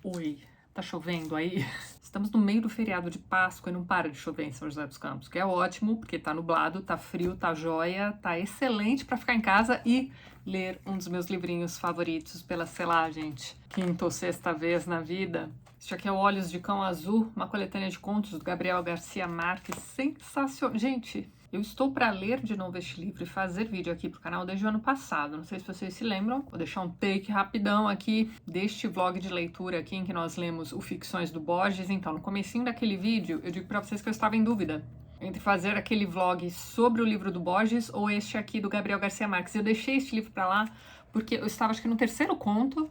Oi, tá chovendo aí? Estamos no meio do feriado de Páscoa e não para de chover em São José dos Campos, que é ótimo, porque tá nublado, tá frio, tá joia, tá excelente pra ficar em casa e ler um dos meus livrinhos favoritos pela sei lá, gente, quinta ou sexta vez na vida. Este aqui é o Olhos de Cão Azul, uma coletânea de contos do Gabriel Garcia Marques, sensacional. Gente, eu estou para ler de novo este livro e fazer vídeo aqui pro canal desde o ano passado. Não sei se vocês se lembram. Vou deixar um take rapidão aqui deste vlog de leitura aqui em que nós lemos o Ficções do Borges. Então, no comecinho daquele vídeo, eu digo para vocês que eu estava em dúvida entre fazer aquele vlog sobre o livro do Borges ou este aqui do Gabriel Garcia Marques. Eu deixei este livro para lá porque eu estava, acho que no terceiro conto,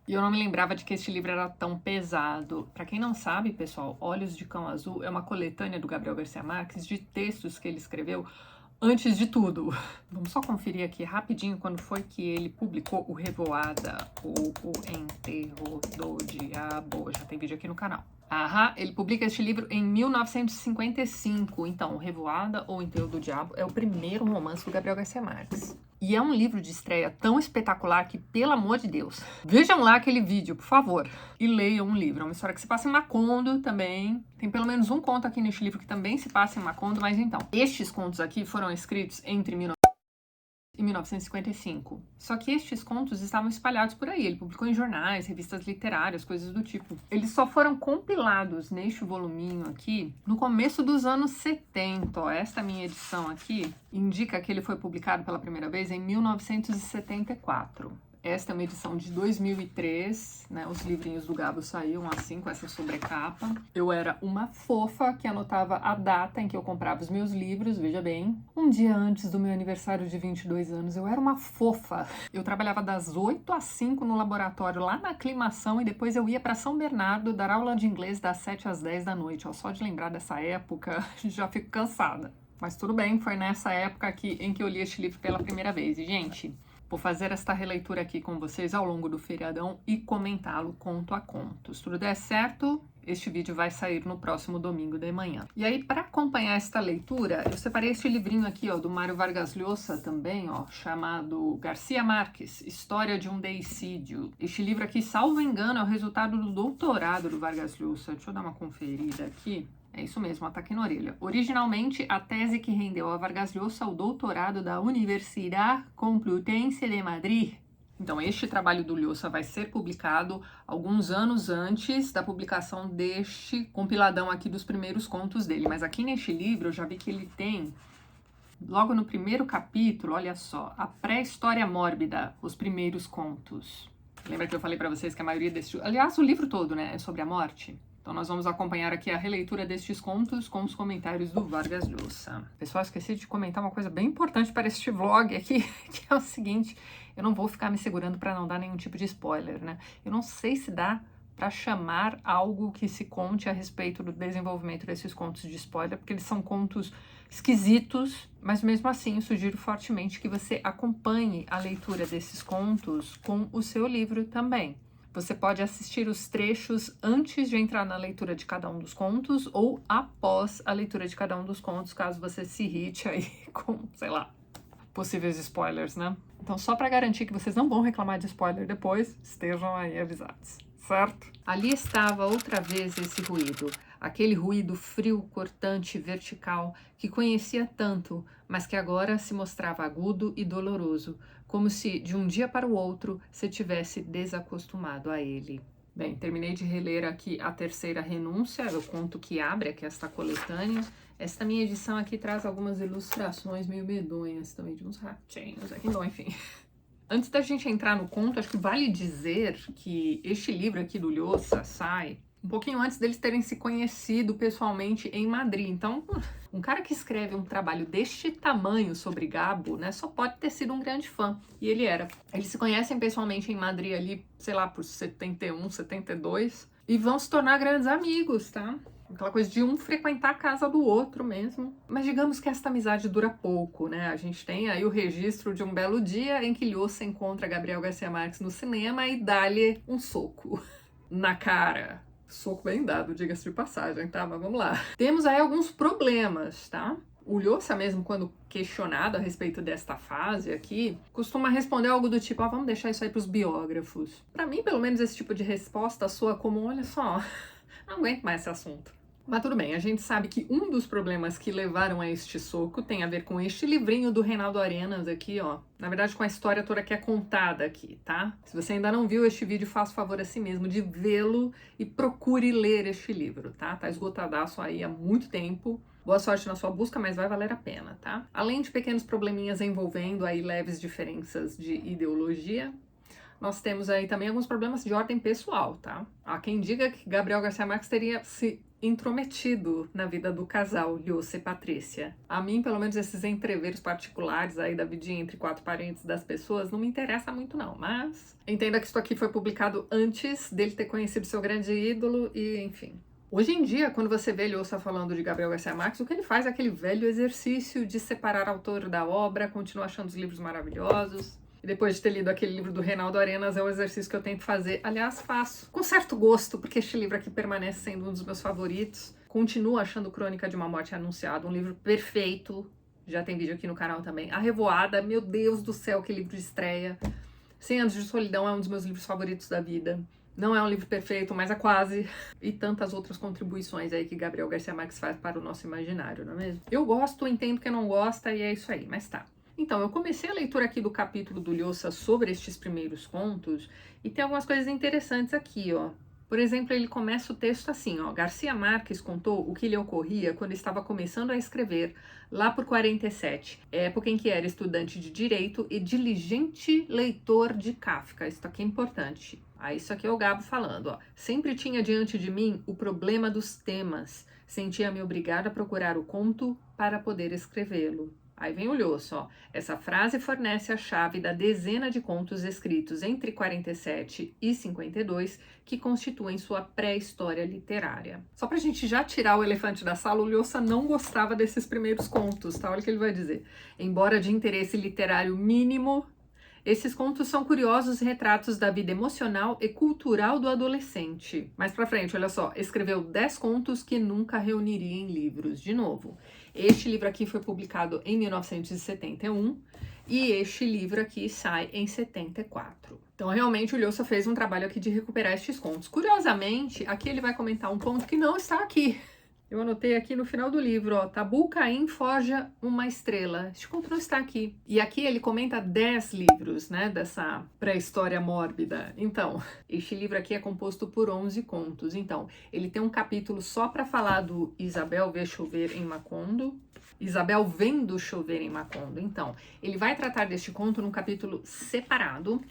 e eu não me lembrava de que este livro era tão pesado. Para quem não sabe, pessoal, Olhos de Cão Azul é uma coletânea do Gabriel Garcia Marques de textos que ele escreveu antes de tudo. Vamos só conferir aqui rapidinho quando foi que ele publicou o Revoada, ou o Enterro do Diabo. Já tem vídeo aqui no canal. Ele publica este livro em 1955. Então, o Revoada ou Enterro do Diabo é o primeiro romance do Gabriel Garcia Marques. E é um livro de estreia tão espetacular que, pelo amor de Deus, vejam lá aquele vídeo, por favor, e leiam um livro. É uma história que se passa em Macondo também. Tem pelo menos um conto aqui neste livro que também se passa em Macondo, mas então, estes contos aqui foram escritos entre 1955. Só que estes contos estavam espalhados por aí. Ele publicou em jornais, revistas literárias, coisas do tipo. Eles só foram compilados neste voluminho aqui no começo dos anos 70. Ó, esta minha edição aqui indica que ele foi publicado pela primeira vez em 1974. Esta é uma edição de 2003, né? Os livrinhos do Gabo saíam assim, com essa sobrecapa. Eu era uma fofa que anotava a data em que eu comprava os meus livros, veja bem. Um dia antes do meu aniversário de 22 anos, eu era uma fofa. Eu trabalhava das 8 às 5 no laboratório, lá na aclimação, e depois eu ia para São Bernardo dar aula de inglês das 7 às 10 da noite. Ó, só de lembrar dessa época, já fico cansada. Mas tudo bem, foi nessa época aqui em que eu li este livro pela primeira vez. E, gente, vou fazer esta releitura aqui com vocês ao longo do feriadão e comentá-lo conto a conto. Se tudo der certo, este vídeo vai sair no próximo domingo de manhã. E aí, para acompanhar esta leitura, eu separei este livrinho aqui, ó, do Mário Vargas Llosa também, ó, chamado Garcia Marques, História de um Deicídio. Este livro aqui, salvo engano, é o resultado do doutorado do Vargas Llosa. Deixa eu dar uma conferida aqui. É isso mesmo, ataque na orelha. Originalmente, a tese que rendeu a Vargas Llosa o doutorado da Universidad Complutense de Madrid. Então, este trabalho do Llosa vai ser publicado alguns anos antes da publicação deste compiladão aqui dos primeiros contos dele. Mas aqui neste livro, eu já vi que ele tem, logo no primeiro capítulo, olha só, a pré-história mórbida, os primeiros contos. Lembra que eu falei para vocês que a maioria deste... Aliás, o livro todo, né, é sobre a morte? Então, nós vamos acompanhar aqui a releitura destes contos com os comentários do Vargas Llosa. Pessoal, esqueci de comentar uma coisa bem importante para este vlog aqui, que é o seguinte: eu não vou ficar me segurando para não dar nenhum tipo de spoiler, né? Eu não sei se dá para chamar algo que se conte a respeito do desenvolvimento desses contos de spoiler, porque eles são contos esquisitos, mas mesmo assim eu sugiro fortemente que você acompanhe a leitura desses contos com o seu livro também. Você pode assistir os trechos antes de entrar na leitura de cada um dos contos ou após a leitura de cada um dos contos, caso você se irrite aí com, sei lá, possíveis spoilers, né? Então, só para garantir que vocês não vão reclamar de spoiler depois, estejam aí avisados, certo? Ali estava outra vez esse ruído, aquele ruído frio, cortante, vertical, que conhecia tanto, mas que agora se mostrava agudo e doloroso, como se, de um dia para o outro, se tivesse desacostumado a ele. Bem, terminei de reler aqui a terceira renúncia, o conto que abre aqui esta coletânea. Esta minha edição aqui traz algumas ilustrações meio medonhas também, de uns ratinhos aqui, bom, enfim. Antes da gente entrar no conto, acho que vale dizer que este livro aqui do Llosa sai um pouquinho antes deles terem se conhecido pessoalmente em Madrid. Então, um cara que escreve um trabalho deste tamanho sobre Gabo, né, só pode ter sido um grande fã. E ele era. Eles se conhecem pessoalmente em Madrid ali, sei lá, por 71, 72, e vão se tornar grandes amigos, tá? Aquela coisa de um frequentar a casa do outro mesmo. Mas digamos que essa amizade dura pouco, né? A gente tem aí o registro de um belo dia em que Llosa encontra Gabriel Garcia Marques no cinema e dá-lhe um soco na cara. Soco bem dado, diga-se de passagem, tá? Mas vamos lá. Temos aí alguns problemas, tá? O Lhosa mesmo, quando questionado a respeito desta fase aqui, costuma responder algo do tipo, vamos deixar isso aí pros biógrafos. Pra mim, pelo menos, esse tipo de resposta soa como, olha só, não aguento mais esse assunto. Mas tudo bem, a gente sabe que um dos problemas que levaram a este soco tem a ver com este livrinho do Reinaldo Arenas aqui, ó. Na verdade, com a história toda que é contada aqui, tá? Se você ainda não viu este vídeo, faça o favor a si mesmo de vê-lo e procure ler este livro, tá? Tá esgotadaço aí há muito tempo. Boa sorte na sua busca, mas vai valer a pena, tá? Além de pequenos probleminhas envolvendo aí leves diferenças de ideologia, nós temos aí também alguns problemas de ordem pessoal, tá? Há quem diga que Gabriel Garcia Marques teria se intrometido na vida do casal Lhosa e Patrícia. A mim, pelo menos, esses entreveros particulares aí da vidinha entre quatro parentes das pessoas não me interessa muito não, mas entenda que isso aqui foi publicado antes dele ter conhecido seu grande ídolo e, enfim. Hoje em dia, quando você vê Lhosa falando de Gabriel Garcia Marques, o que ele faz é aquele velho exercício de separar autor da obra, continua achando os livros maravilhosos. E depois de ter lido aquele livro do Reinaldo Arenas, é o exercício que eu tento fazer. Aliás, faço com certo gosto, porque este livro aqui permanece sendo um dos meus favoritos. Continuo achando Crônica de uma Morte Anunciada um livro perfeito. Já tem vídeo aqui no canal também. A Revoada, meu Deus do céu, que livro de estreia. 100 Anos de Solidão é um dos meus livros favoritos da vida. Não é um livro perfeito, mas é quase. E tantas outras contribuições aí que Gabriel Garcia Marques faz para o nosso imaginário, não é mesmo? Eu gosto, entendo que não gosta e é isso aí, mas tá. Então, eu comecei a leitura aqui do capítulo do Lhosa sobre estes primeiros contos e tem algumas coisas interessantes aqui, ó. Por exemplo, ele começa o texto assim, ó. Garcia Marques contou o que lhe ocorria quando estava começando a escrever, lá por 47, época em que era estudante de Direito e diligente leitor de Kafka. Isso aqui é importante. Isso aqui é o Gabo falando, ó. Sempre tinha diante de mim o problema dos temas. Sentia-me obrigada a procurar o conto para poder escrevê-lo. Aí vem o Lhosa, ó. Essa frase fornece a chave da dezena de contos escritos entre 47 e 52 que constituem sua pré-história literária. Só pra gente já tirar o elefante da sala, o Lhosa não gostava desses primeiros contos, tá? Olha o que ele vai dizer. Embora de interesse literário mínimo, esses contos são curiosos retratos da vida emocional e cultural do adolescente. Mais pra frente, olha só, escreveu 10 contos que nunca reuniria em livros. De novo, este livro aqui foi publicado em 1971 e este livro aqui sai em 74. Então, realmente, o Lhosa fez um trabalho aqui de recuperar estes contos. Curiosamente, aqui ele vai comentar um ponto que não está aqui. Eu anotei aqui no final do livro, ó, Tabu Caim forja uma estrela. Este conto não está aqui. E aqui ele comenta 10 livros, né, dessa pré-história mórbida. Então, este livro aqui é composto por 11 contos. Então, ele tem um capítulo só para falar do Isabel vê chover em Macondo. Isabel vendo chover em Macondo. Então, ele vai tratar deste conto num capítulo separado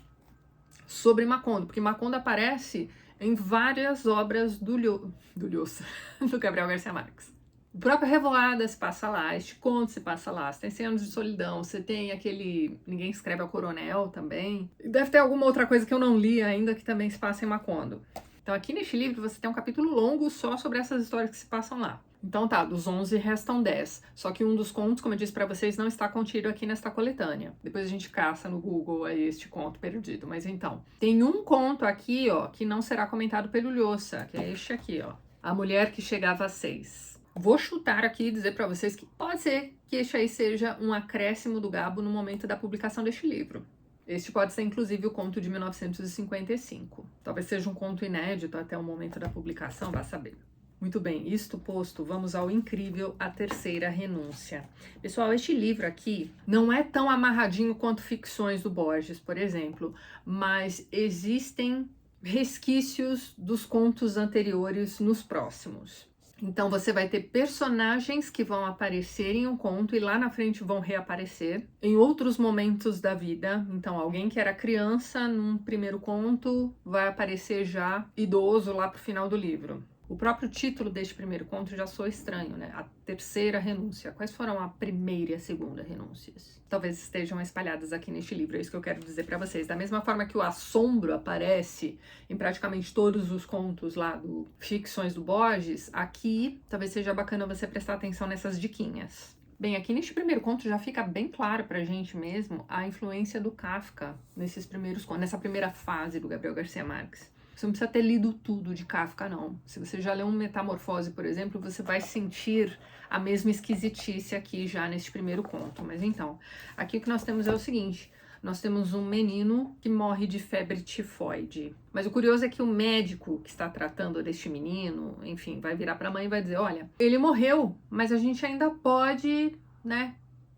sobre Macondo, porque Macondo aparece em várias obras do Lhosa, do Gabriel Garcia Marques. O próprio Revoada se passa lá, este conto se passa lá, você tem 100 Anos de Solidão, você tem aquele Ninguém Escreve ao Coronel também. E deve ter alguma outra coisa que eu não li ainda que também se passa em Macondo. Então aqui neste livro você tem um capítulo longo só sobre essas histórias que se passam lá. Então tá, dos 11 restam 10. Só que um dos contos, como eu disse pra vocês, não está contido aqui nesta coletânea. Depois a gente caça no Google aí este conto perdido. Mas então, tem um conto aqui, ó, que não será comentado pelo Lhosa, que é este aqui, ó. A Mulher que Chegava às 6. Vou chutar aqui e dizer pra vocês que pode ser que este aí seja um acréscimo do Gabo no momento da publicação deste livro. Este pode ser, inclusive, o conto de 1955. Talvez seja um conto inédito até o momento da publicação, vá saber. Muito bem, isto posto, vamos ao incrível A Terceira Renúncia. Pessoal, este livro aqui não é tão amarradinho quanto Ficções do Borges, por exemplo, mas existem resquícios dos contos anteriores nos próximos. Então você vai ter personagens que vão aparecer em um conto e lá na frente vão reaparecer em outros momentos da vida. Então alguém que era criança num primeiro conto vai aparecer já idoso lá pro final do livro. O próprio título deste primeiro conto já soa estranho, né? A Terceira Renúncia. Quais foram a primeira e a segunda renúncias? Talvez estejam espalhadas aqui neste livro, é isso que eu quero dizer para vocês. Da mesma forma que o assombro aparece em praticamente todos os contos lá do Ficções do Borges, aqui talvez seja bacana você prestar atenção nessas diquinhas. Bem, aqui neste primeiro conto já fica bem claro pra gente mesmo a influência do Kafka nesses primeiros contos, nessa primeira fase do Gabriel Garcia Marques. Você não precisa ter lido tudo de Kafka, não. Se você já leu um Metamorfose, por exemplo, você vai sentir a mesma esquisitice aqui já neste primeiro conto. Mas então, aqui o que nós temos é o seguinte: nós temos um menino que morre de febre tifoide. Mas o curioso é que o médico que está tratando deste menino, enfim, vai virar para a mãe e vai dizer: olha, ele morreu, mas a gente ainda pode, né,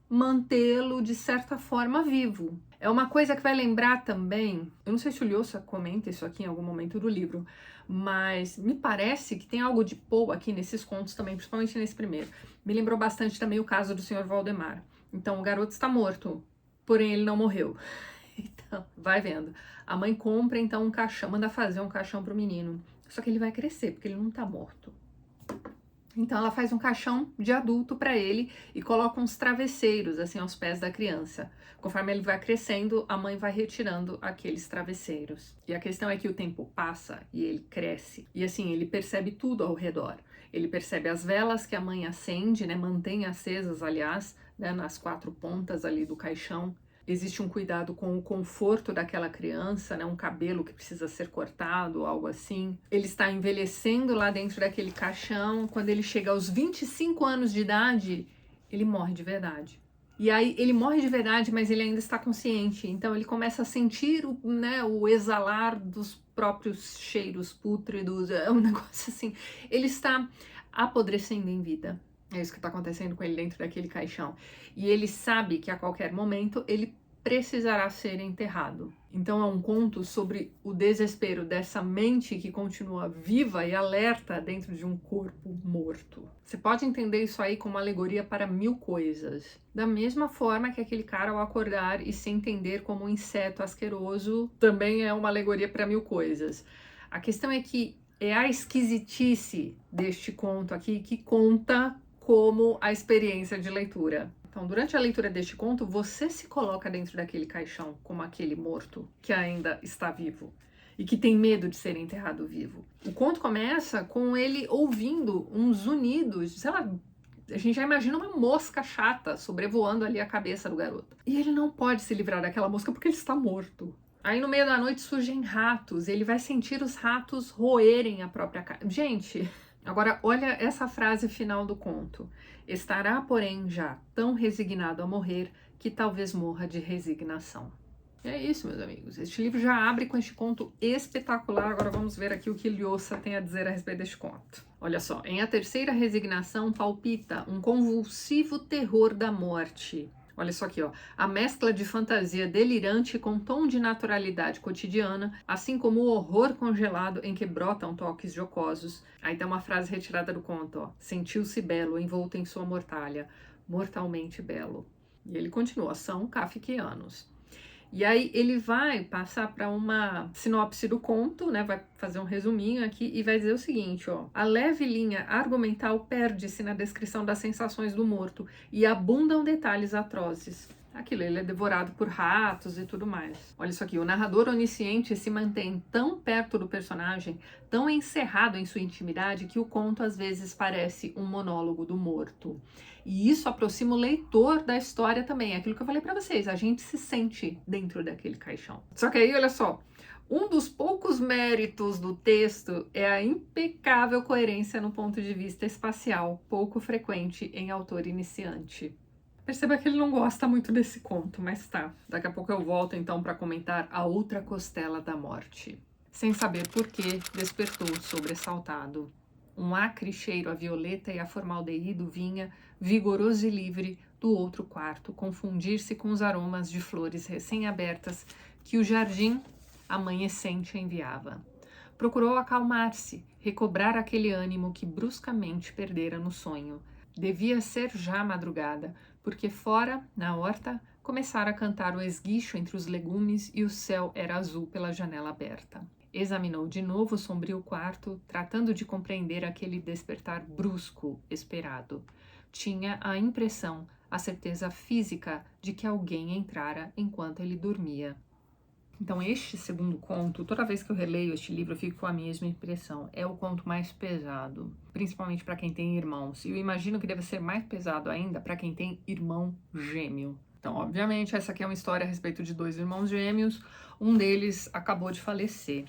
mantê-lo de certa forma vivo. É uma coisa que vai lembrar também, eu não sei se o Lhasa comenta isso aqui em algum momento do livro, mas me parece que tem algo de Poe aqui nesses contos também, principalmente nesse primeiro. Me lembrou bastante também o caso do Sr. Valdemar. Então, o garoto está morto, porém ele não morreu. Então, vai vendo. A mãe compra então um caixão, manda fazer um caixão pro menino. Só que ele vai crescer, porque ele não tá morto. Então ela faz um caixão de adulto para ele e coloca uns travesseiros assim aos pés da criança. Conforme ele vai crescendo, a mãe vai retirando aqueles travesseiros. E a questão é que o tempo passa e ele cresce. E assim, ele percebe tudo ao redor. Ele percebe as velas que a mãe acende, né, mantém acesas, aliás, né, nas 4 pontas ali do caixão. Existe um cuidado com o conforto daquela criança, né? Um cabelo que precisa ser cortado, algo assim. Ele está envelhecendo lá dentro daquele caixão. Quando ele chega aos 25 anos de idade, ele morre de verdade. E aí ele morre de verdade, mas ele ainda está consciente. Então ele começa a sentir o exalar dos próprios cheiros pútridos. É um negócio assim. Ele está apodrecendo em vida. É isso que está acontecendo com ele dentro daquele caixão. E ele sabe que a qualquer momento ele precisará ser enterrado. Então é um conto sobre o desespero dessa mente que continua viva e alerta dentro de um corpo morto. Você pode entender isso aí como uma alegoria para 1000 coisas. Da mesma forma que aquele cara, ao acordar e se entender como um inseto asqueroso, também é uma alegoria para 1000 coisas. A questão é que é a esquisitice deste conto aqui que conta como a experiência de leitura. Então, durante a leitura deste conto, você se coloca dentro daquele caixão como aquele morto que ainda está vivo e que tem medo de ser enterrado vivo. O conto começa com ele ouvindo uns zunidos, sei lá, a gente já imagina uma mosca chata sobrevoando ali a cabeça do garoto. E ele não pode se livrar daquela mosca porque ele está morto. Aí no meio da noite surgem ratos, ele vai sentir os ratos roerem a própria carne. Gente... Agora, olha essa frase final do conto. Estará, porém, já tão resignado a morrer que talvez morra de resignação. E é isso, meus amigos. Este livro já abre com este conto espetacular. Agora vamos ver aqui o que Lhasa tem a dizer a respeito deste conto. Olha só. Em A Terceira Resignação palpita um convulsivo terror da morte. Olha só aqui, ó. A mescla de fantasia delirante com tom de naturalidade cotidiana, assim como o horror congelado em que brotam toques jocosos. Aí tem uma frase retirada do conto, ó. Sentiu-se belo, envolto em sua mortalha, mortalmente belo. E ele continua, são kafkianos. E aí ele vai passar para uma sinopse do conto, né? Vai fazer um resuminho aqui e vai dizer o seguinte, ó. A leve linha argumental perde-se na descrição das sensações do morto e abundam detalhes atrozes. Aquilo, ele é devorado por ratos e tudo mais. Olha isso aqui, o narrador onisciente se mantém tão perto do personagem, tão encerrado em sua intimidade, que o conto às vezes parece um monólogo do morto. E isso aproxima o leitor da história também. É aquilo que eu falei para vocês, a gente se sente dentro daquele caixão. Só que aí, olha só, um dos poucos méritos do texto é a impecável coerência no ponto de vista espacial, pouco frequente em autor iniciante. Perceba que ele não gosta muito desse conto, mas tá. Daqui a pouco eu volto então para comentar A Outra Costela da Morte. Sem saber por que, despertou sobressaltado. Um acre cheiro a violeta e a formaldeído vinha, vigoroso e livre, do outro quarto, confundir-se com os aromas de flores recém-abertas que o jardim amanhecente enviava. Procurou acalmar-se, recobrar aquele ânimo que bruscamente perdera no sonho. Devia ser já madrugada, porque fora, na horta, começara a cantar o esguicho entre os legumes e o céu era azul pela janela aberta. Examinou de novo o sombrio quarto, tratando de compreender aquele despertar brusco esperado. Tinha a impressão, a certeza física de que alguém entrara enquanto ele dormia. Então, este segundo conto, toda vez que eu releio este livro, eu fico com a mesma impressão. É o conto mais pesado, principalmente para quem tem irmãos. E eu imagino que deve ser mais pesado ainda para quem tem irmão gêmeo. Então, obviamente, essa aqui é uma história a respeito de 2 irmãos gêmeos. Um deles acabou de falecer.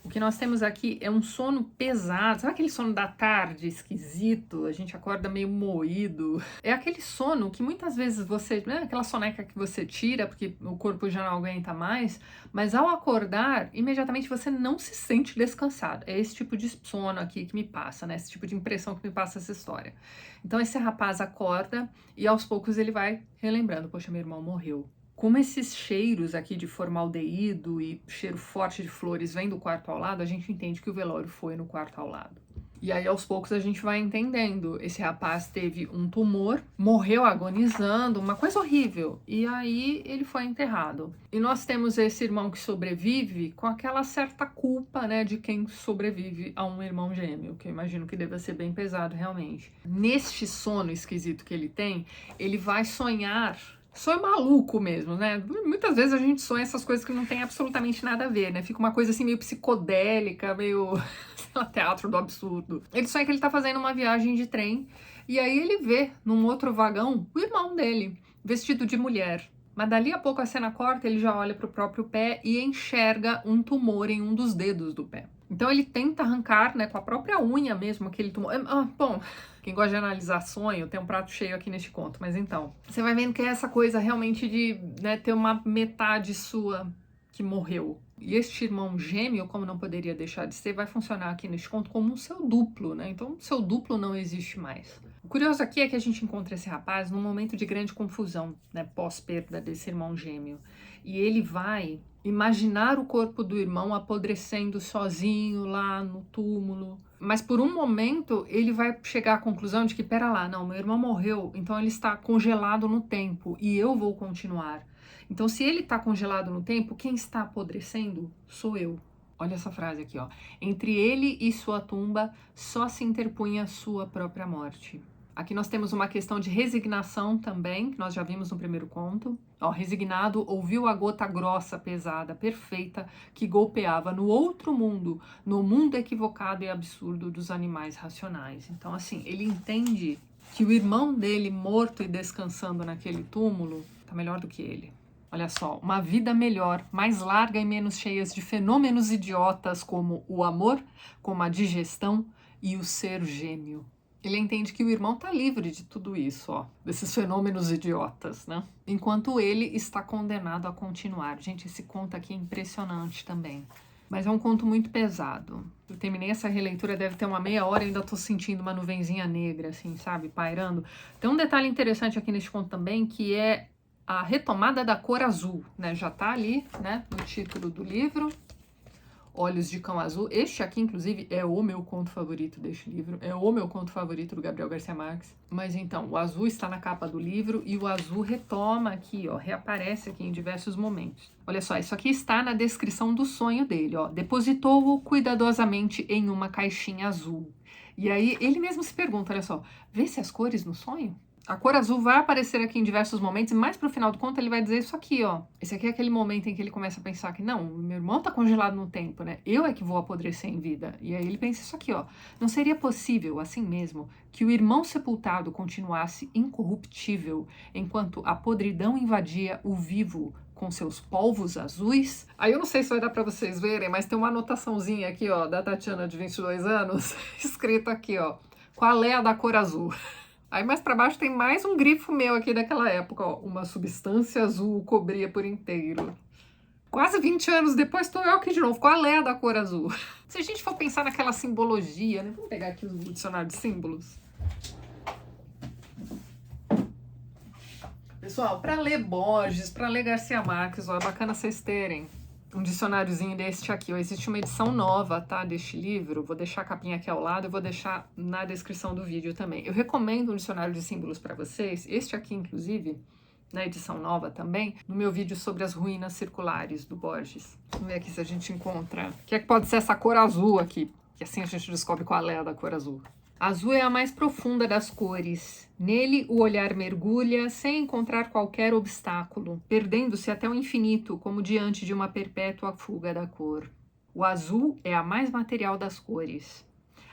O que nós temos aqui é um sono pesado. Sabe aquele sono da tarde esquisito? A gente acorda meio moído. É aquele sono que muitas vezes você... Né, aquela soneca que você tira porque o corpo já não aguenta mais, mas ao acordar, imediatamente você não se sente descansado. É esse tipo de sono aqui que me passa, né? Esse tipo de impressão que me passa essa história. Então esse rapaz acorda e aos poucos ele vai relembrando. Poxa, meu irmão morreu. Como esses cheiros aqui de formaldeído e cheiro forte de flores vêm do quarto ao lado, a gente entende que o velório foi no quarto ao lado. E aí, aos poucos, a gente vai entendendo. Esse rapaz teve um tumor, morreu agonizando, uma coisa horrível. E aí, ele foi enterrado. E nós temos esse irmão que sobrevive com aquela certa culpa, né, de quem sobrevive a um irmão gêmeo, que eu imagino que deva ser bem pesado, realmente. Neste sono esquisito que ele tem, ele vai sonhar... Sonho maluco mesmo, né? Muitas vezes a gente sonha essas coisas que não tem absolutamente nada a ver, né? Fica uma coisa assim meio psicodélica, meio sei lá, teatro do absurdo. Ele sonha que ele tá fazendo uma viagem de trem e aí ele vê num outro vagão o irmão dele, vestido de mulher. Mas dali a pouco a cena corta, ele já olha pro próprio pé e enxerga um tumor em um dos dedos do pé. Então ele tenta arrancar, né, com a própria unha mesmo, aquele tumor. Bom, quem gosta de analisar sonho, tem um prato cheio aqui neste conto. Mas então, você vai vendo que é essa coisa realmente de, né, ter uma metade sua que morreu. E este irmão gêmeo, como não poderia deixar de ser, vai funcionar aqui neste conto como um seu duplo, né? Então, seu duplo não existe mais. O curioso aqui é que a gente encontra esse rapaz num momento de grande confusão, né, pós-perda desse irmão gêmeo. E ele vai imaginar o corpo do irmão apodrecendo sozinho lá no túmulo. Mas por um momento ele vai chegar à conclusão de que, pera lá, não, meu irmão morreu, então ele está congelado no tempo e eu vou continuar. Então se ele está congelado no tempo, quem está apodrecendo sou eu. Olha essa frase aqui, ó. Entre ele e sua tumba só se interpunha sua própria morte. Aqui nós temos uma questão de resignação também, que nós já vimos no primeiro conto. Ó, resignado, ouviu a gota grossa, pesada, perfeita, que golpeava no outro mundo, no mundo equivocado e absurdo dos animais racionais. Então, assim, ele entende que o irmão dele, morto e descansando naquele túmulo, tá melhor do que ele. Olha só, uma vida melhor, mais larga e menos cheia de fenômenos idiotas como o amor, como a digestão e o ser gêmeo. Ele entende que o irmão está livre de tudo isso, ó, desses fenômenos idiotas, né? Enquanto ele está condenado a continuar. Gente, esse conto aqui é impressionante também. Mas é um conto muito pesado. Eu terminei essa releitura, deve ter uma meia hora e ainda tô sentindo uma nuvenzinha negra, assim, sabe, pairando. Tem um detalhe interessante aqui nesse conto também, que é a retomada da cor azul, né? Já tá ali, né, no título do livro. Olhos de Cão Azul. Este aqui, inclusive, é o meu conto favorito deste livro. É o meu conto favorito do Gabriel Garcia Marques. Mas então, o azul está na capa do livro e o azul retoma aqui, ó, reaparece aqui em diversos momentos. Olha só, isso aqui está na descrição do sonho dele, ó. Depositou-o cuidadosamente em uma caixinha azul. E aí, ele mesmo se pergunta, olha só, vê-se as cores no sonho? A cor azul vai aparecer aqui em diversos momentos e mais pro final do conto ele vai dizer isso aqui, ó. Esse aqui é aquele momento em que ele começa a pensar que não, meu irmão tá congelado no tempo, né? Eu é que vou apodrecer em vida. E aí ele pensa isso aqui, ó. Não seria possível, assim mesmo, que o irmão sepultado continuasse incorruptível enquanto a podridão invadia o vivo com seus polvos azuis? Aí eu não sei se vai dar pra vocês verem, mas tem uma anotaçãozinha aqui, ó, da Tatiana de 22 anos, escrito aqui, ó. Qual é a da cor azul? Aí mais pra baixo tem mais um grifo meu aqui daquela época, ó. Uma substância azul o cobria por inteiro. Quase 20 anos depois estou eu aqui de novo. Qual é a da cor azul? Se a gente for pensar naquela simbologia, né? Vamos pegar aqui o dicionário de símbolos. Pessoal, para ler Borges, para ler Garcia Marques, ó, é bacana vocês terem um dicionáriozinho deste aqui, ó. Existe uma edição nova, tá, deste livro. Vou deixar a capinha aqui ao lado, eu vou deixar na descrição do vídeo também. Eu recomendo um dicionário de símbolos para vocês. Este aqui, inclusive, na edição nova também, no meu vídeo sobre as ruínas circulares do Borges. Vamos ver aqui se a gente encontra. O que é que pode ser essa cor azul aqui? Que assim a gente descobre qual é a da cor azul. Azul é a mais profunda das cores. Nele, o olhar mergulha sem encontrar qualquer obstáculo, perdendo-se até o infinito, como diante de uma perpétua fuga da cor. O azul é a mais material das cores.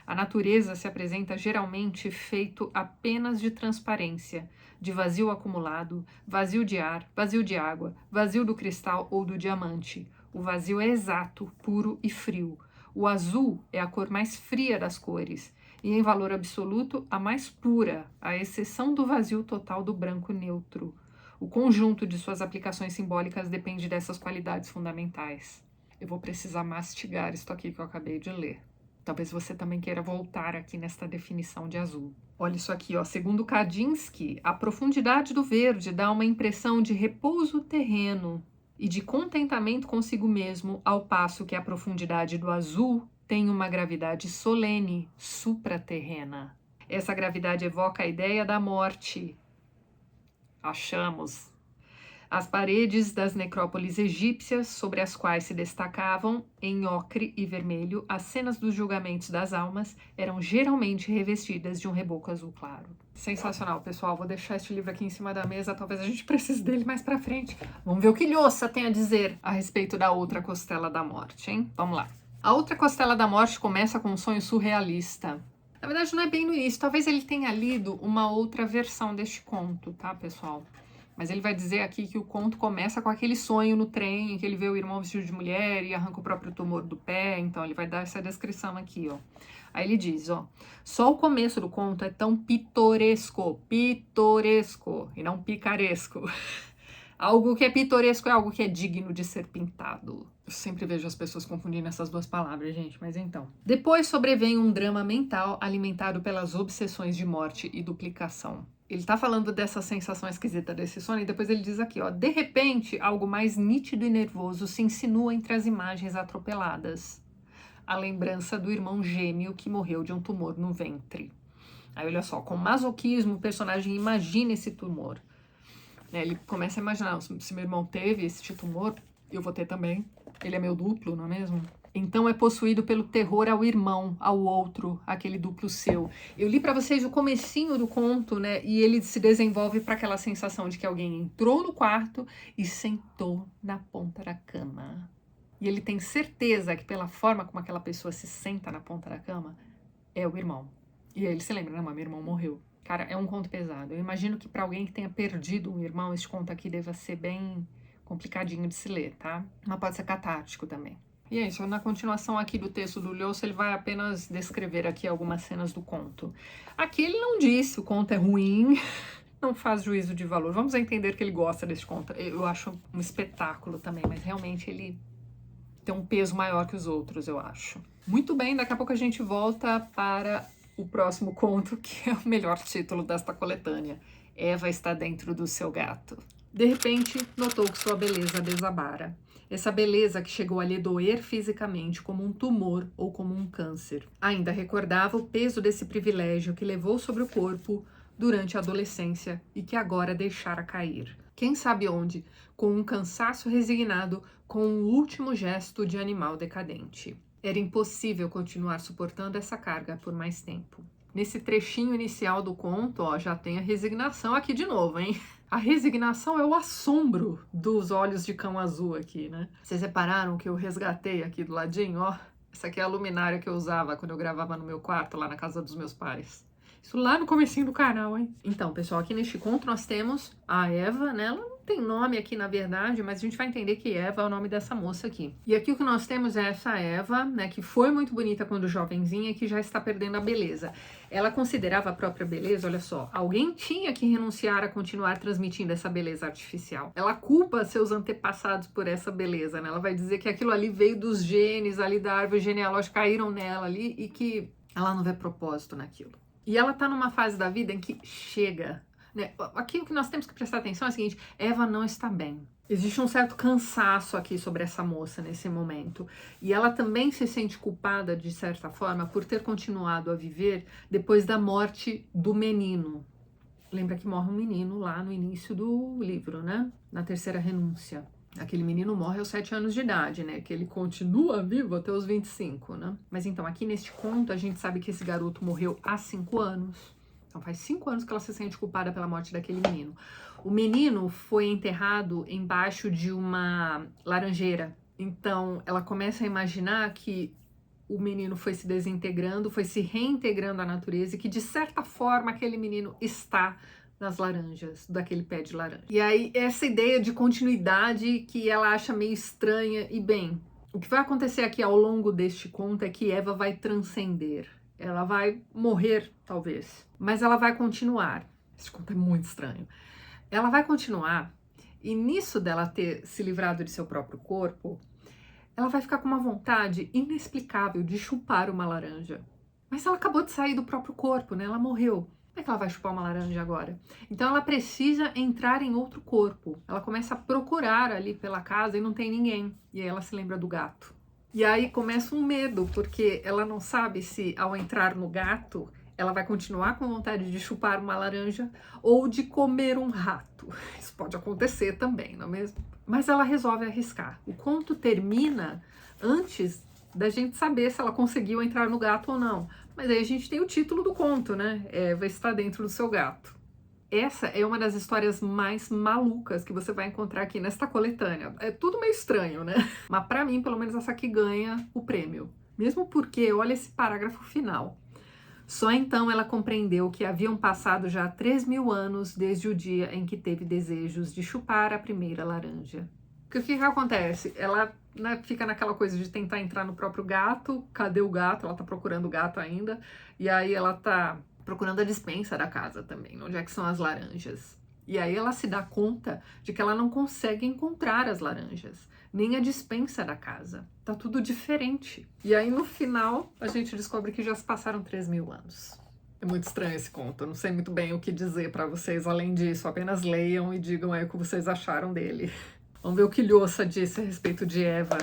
A natureza se apresenta geralmente feito apenas de transparência, de vazio acumulado, vazio de ar, vazio de água, vazio do cristal ou do diamante. O vazio é exato, puro e frio. O azul é a cor mais fria das cores e, em valor absoluto, a mais pura, à exceção do vazio total do branco neutro. O conjunto de suas aplicações simbólicas depende dessas qualidades fundamentais. Eu vou precisar mastigar isso aqui que eu acabei de ler. Talvez você também queira voltar aqui nesta definição de azul. Olha isso aqui, ó. Segundo Kandinsky, a profundidade do verde dá uma impressão de repouso terreno e de contentamento consigo mesmo, ao passo que a profundidade do azul tem uma gravidade solene, supraterrena. Essa gravidade evoca a ideia da morte. Achamos. As paredes das necrópoles egípcias, sobre as quais se destacavam, em ocre e vermelho, as cenas dos julgamentos das almas, eram geralmente revestidas de um reboco azul claro. Sensacional, pessoal. Vou deixar este livro aqui em cima da mesa, talvez a gente precise dele mais pra frente. Vamos ver o que Lhosa tem a dizer a respeito da outra costela da morte, hein? Vamos lá. A outra costela da morte começa com um sonho surrealista. Na verdade, não é bem no início. Talvez ele tenha lido uma outra versão deste conto, tá, pessoal? Mas ele vai dizer aqui que o conto começa com aquele sonho no trem, em que ele vê o irmão vestido de mulher e arranca o próprio tumor do pé. Então, ele vai dar essa descrição aqui, ó. Aí ele diz, ó, só o começo do conto é tão pitoresco, e não picaresco. Algo que é pitoresco é algo que é digno de ser pintado. Eu sempre vejo as pessoas confundindo essas duas palavras, gente, mas então. Depois sobrevém um drama mental alimentado pelas obsessões de morte e duplicação. Ele tá falando dessa sensação esquisita desse sonho e depois ele diz aqui, ó, de repente, algo mais nítido e nervoso se insinua entre as imagens atropeladas. A lembrança do irmão gêmeo que morreu de um tumor no ventre. Aí olha só, com masoquismo o personagem imagina esse tumor. Ele começa a imaginar, se meu irmão teve esse tumor, eu vou ter também. Ele é meu duplo, não é mesmo? Então é possuído pelo terror ao irmão, ao outro, aquele duplo seu. Eu li para vocês o comecinho do conto, né? E ele se desenvolve para aquela sensação de que alguém entrou no quarto e sentou na ponta da cama. E ele tem certeza que pela forma como aquela pessoa se senta na ponta da cama, é o irmão. E aí ele se lembra, não, mas meu irmão morreu. Cara, é um conto pesado. Eu imagino que para alguém que tenha perdido um irmão, esse conto aqui deva ser bem complicadinho de se ler, tá? Mas pode ser catártico também. E é isso, na continuação aqui do texto do Lhosa, ele vai apenas descrever aqui algumas cenas do conto. Aqui ele não disse o conto é ruim, não faz juízo de valor. Vamos entender que ele gosta desse conto. Eu acho um espetáculo também, mas realmente ele tem um peso maior que os outros, eu acho. Muito bem, daqui a pouco a gente volta para o próximo conto, que é o melhor título desta coletânea. Eva está dentro do seu gato. De repente, notou que sua beleza desabara. Essa beleza que chegou a lhe doer fisicamente como um tumor ou como um câncer. Ainda recordava o peso desse privilégio que levou sobre o corpo durante a adolescência e que agora deixara cair. Quem sabe onde, com um cansaço resignado, com um último gesto de animal decadente. Era impossível continuar suportando essa carga por mais tempo. Nesse trechinho inicial do conto, ó, já tem a resignação aqui de novo, hein? A resignação é o assombro dos olhos de cão azul aqui, né? Vocês repararam que eu resgatei aqui do ladinho, ó? Essa aqui é a luminária que eu usava quando eu gravava no meu quarto, lá na casa dos meus pais. Isso lá no comecinho do canal, hein? Então, pessoal, aqui neste conto nós temos a Eva, né? Ela não tem nome aqui, na verdade, mas a gente vai entender que Eva é o nome dessa moça aqui. E aqui o que nós temos é essa Eva, né? Que foi muito bonita quando jovenzinha e que já está perdendo a beleza. Ela considerava a própria beleza, olha só, alguém tinha que renunciar a continuar transmitindo essa beleza artificial. Ela culpa seus antepassados por essa beleza, né? Ela vai dizer que aquilo ali veio dos genes ali da árvore genealógica, caíram nela ali e que ela não vê propósito naquilo. E ela tá numa fase da vida em que chega, né? Aqui o que nós temos que prestar atenção é o seguinte, Eva não está bem. Existe um certo cansaço aqui sobre essa moça nesse momento. E ela também se sente culpada, de certa forma, por ter continuado a viver depois da morte do menino. Lembra que morre um menino lá no início do livro, né? Na terceira renúncia. Aquele menino morre aos 7 anos de idade, né? Que ele continua vivo até os 25, né? Mas então, aqui neste conto, a gente sabe que esse garoto morreu há 5 anos. Então, faz 5 anos que ela se sente culpada pela morte daquele menino. O menino foi enterrado embaixo de uma laranjeira. Então, ela começa a imaginar que o menino foi se desintegrando, foi se reintegrando à natureza e que, de certa forma, aquele menino está nas laranjas, daquele pé de laranja. E aí, essa ideia de continuidade que ela acha meio estranha, e bem, O que vai acontecer aqui ao longo deste conto é que Eva vai transcender. Ela vai morrer, talvez, mas ela vai continuar. Esse conto é muito estranho. Ela vai continuar, e nisso dela ter se livrado de seu próprio corpo, ela vai ficar com uma vontade inexplicável de chupar uma laranja. Mas ela acabou de sair do próprio corpo, né? Ela morreu. Como é que ela vai chupar uma laranja agora? Então ela precisa entrar em outro corpo. Ela começa a procurar ali pela casa e não tem ninguém. E aí ela se lembra do gato. E aí começa um medo, porque ela não sabe se ao entrar no gato, ela vai continuar com vontade de chupar uma laranja ou de comer um rato. Isso pode acontecer também, não é mesmo? Mas ela resolve arriscar. O conto termina antes da gente saber se ela conseguiu entrar no gato ou não. Mas aí a gente tem o título do conto, né? Eva está dentro do seu gato. Essa é uma das histórias mais malucas que você vai encontrar aqui nesta coletânea. É tudo meio estranho, né? Mas pra mim, pelo menos essa aqui ganha o prêmio. Mesmo porque, olha esse parágrafo final. Só então ela compreendeu que haviam passado já 3.000 anos desde o dia em que teve desejos de chupar a primeira laranja. Porque o que acontece? Ela, né, fica naquela coisa de tentar entrar no próprio gato. Cadê o gato? Ela tá procurando o gato ainda. E aí ela tá procurando a despensa da casa também. Onde é que são as laranjas? E aí ela se dá conta de que ela não consegue encontrar as laranjas. Nem a despensa da casa. Tá tudo diferente. E aí no final a gente descobre que já se passaram 3.000 anos. É muito estranho esse conto. Eu não sei muito bem o que dizer pra vocês além disso. Apenas leiam e digam aí o que vocês acharam dele. Vamos ver o que Lhosa disse a respeito de Eva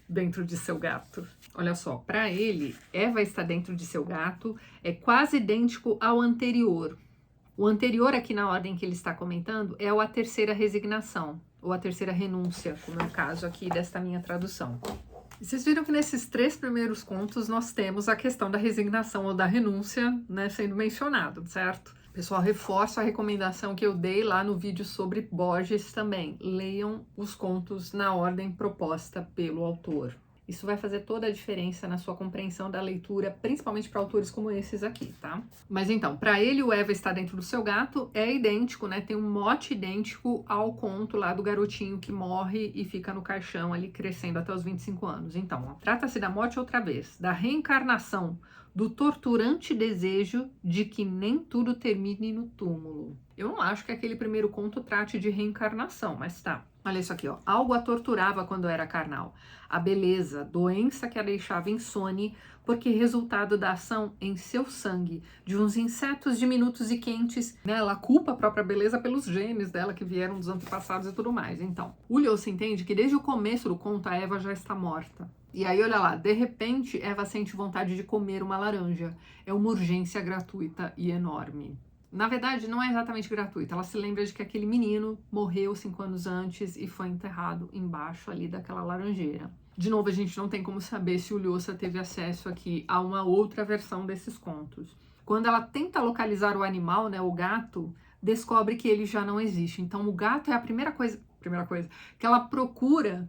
dentro de seu gato. Olha só, para ele, Eva está dentro de seu gato é quase idêntico ao anterior. O anterior aqui na ordem que ele está comentando é a terceira resignação, ou a terceira renúncia, como é o caso aqui desta minha tradução. E vocês viram que nesses 3 primeiros contos nós temos a questão da resignação ou da renúncia, né, sendo mencionado, certo? Pessoal, reforço a recomendação que eu dei lá no vídeo sobre Borges também. Leiam os contos na ordem proposta pelo autor. Isso vai fazer toda a diferença na sua compreensão da leitura, principalmente para autores como esses aqui, tá? Mas então, para ele, o Eva está dentro do seu gato é idêntico, né? Tem um mote idêntico ao conto lá do garotinho que morre e fica no caixão ali crescendo até os 25 anos. Então, trata-se da morte outra vez, da reencarnação, do torturante desejo de que nem tudo termine no túmulo. Eu não acho que aquele primeiro conto trate de reencarnação, mas tá. Olha isso aqui, ó. Algo a torturava quando era carnal. A beleza, doença que a deixava insone, porque resultado da ação em seu sangue de uns insetos diminutos e quentes, né? Ela culpa a própria beleza pelos genes dela que vieram dos antepassados e tudo mais. Então, o Lhosa entende que desde o começo do conto a Eva já está morta. E aí, olha lá, de repente, Eva sente vontade de comer uma laranja. É uma urgência gratuita e enorme. Na verdade, não é exatamente gratuita. Ela se lembra de que aquele menino morreu 5 anos antes e foi enterrado embaixo ali daquela laranjeira. De novo, a gente não tem como saber se o Lhosa teve acesso aqui a uma outra versão desses contos. Quando ela tenta localizar o animal, né, o gato, descobre que ele já não existe. Então, o gato é a primeira coisa que ela procura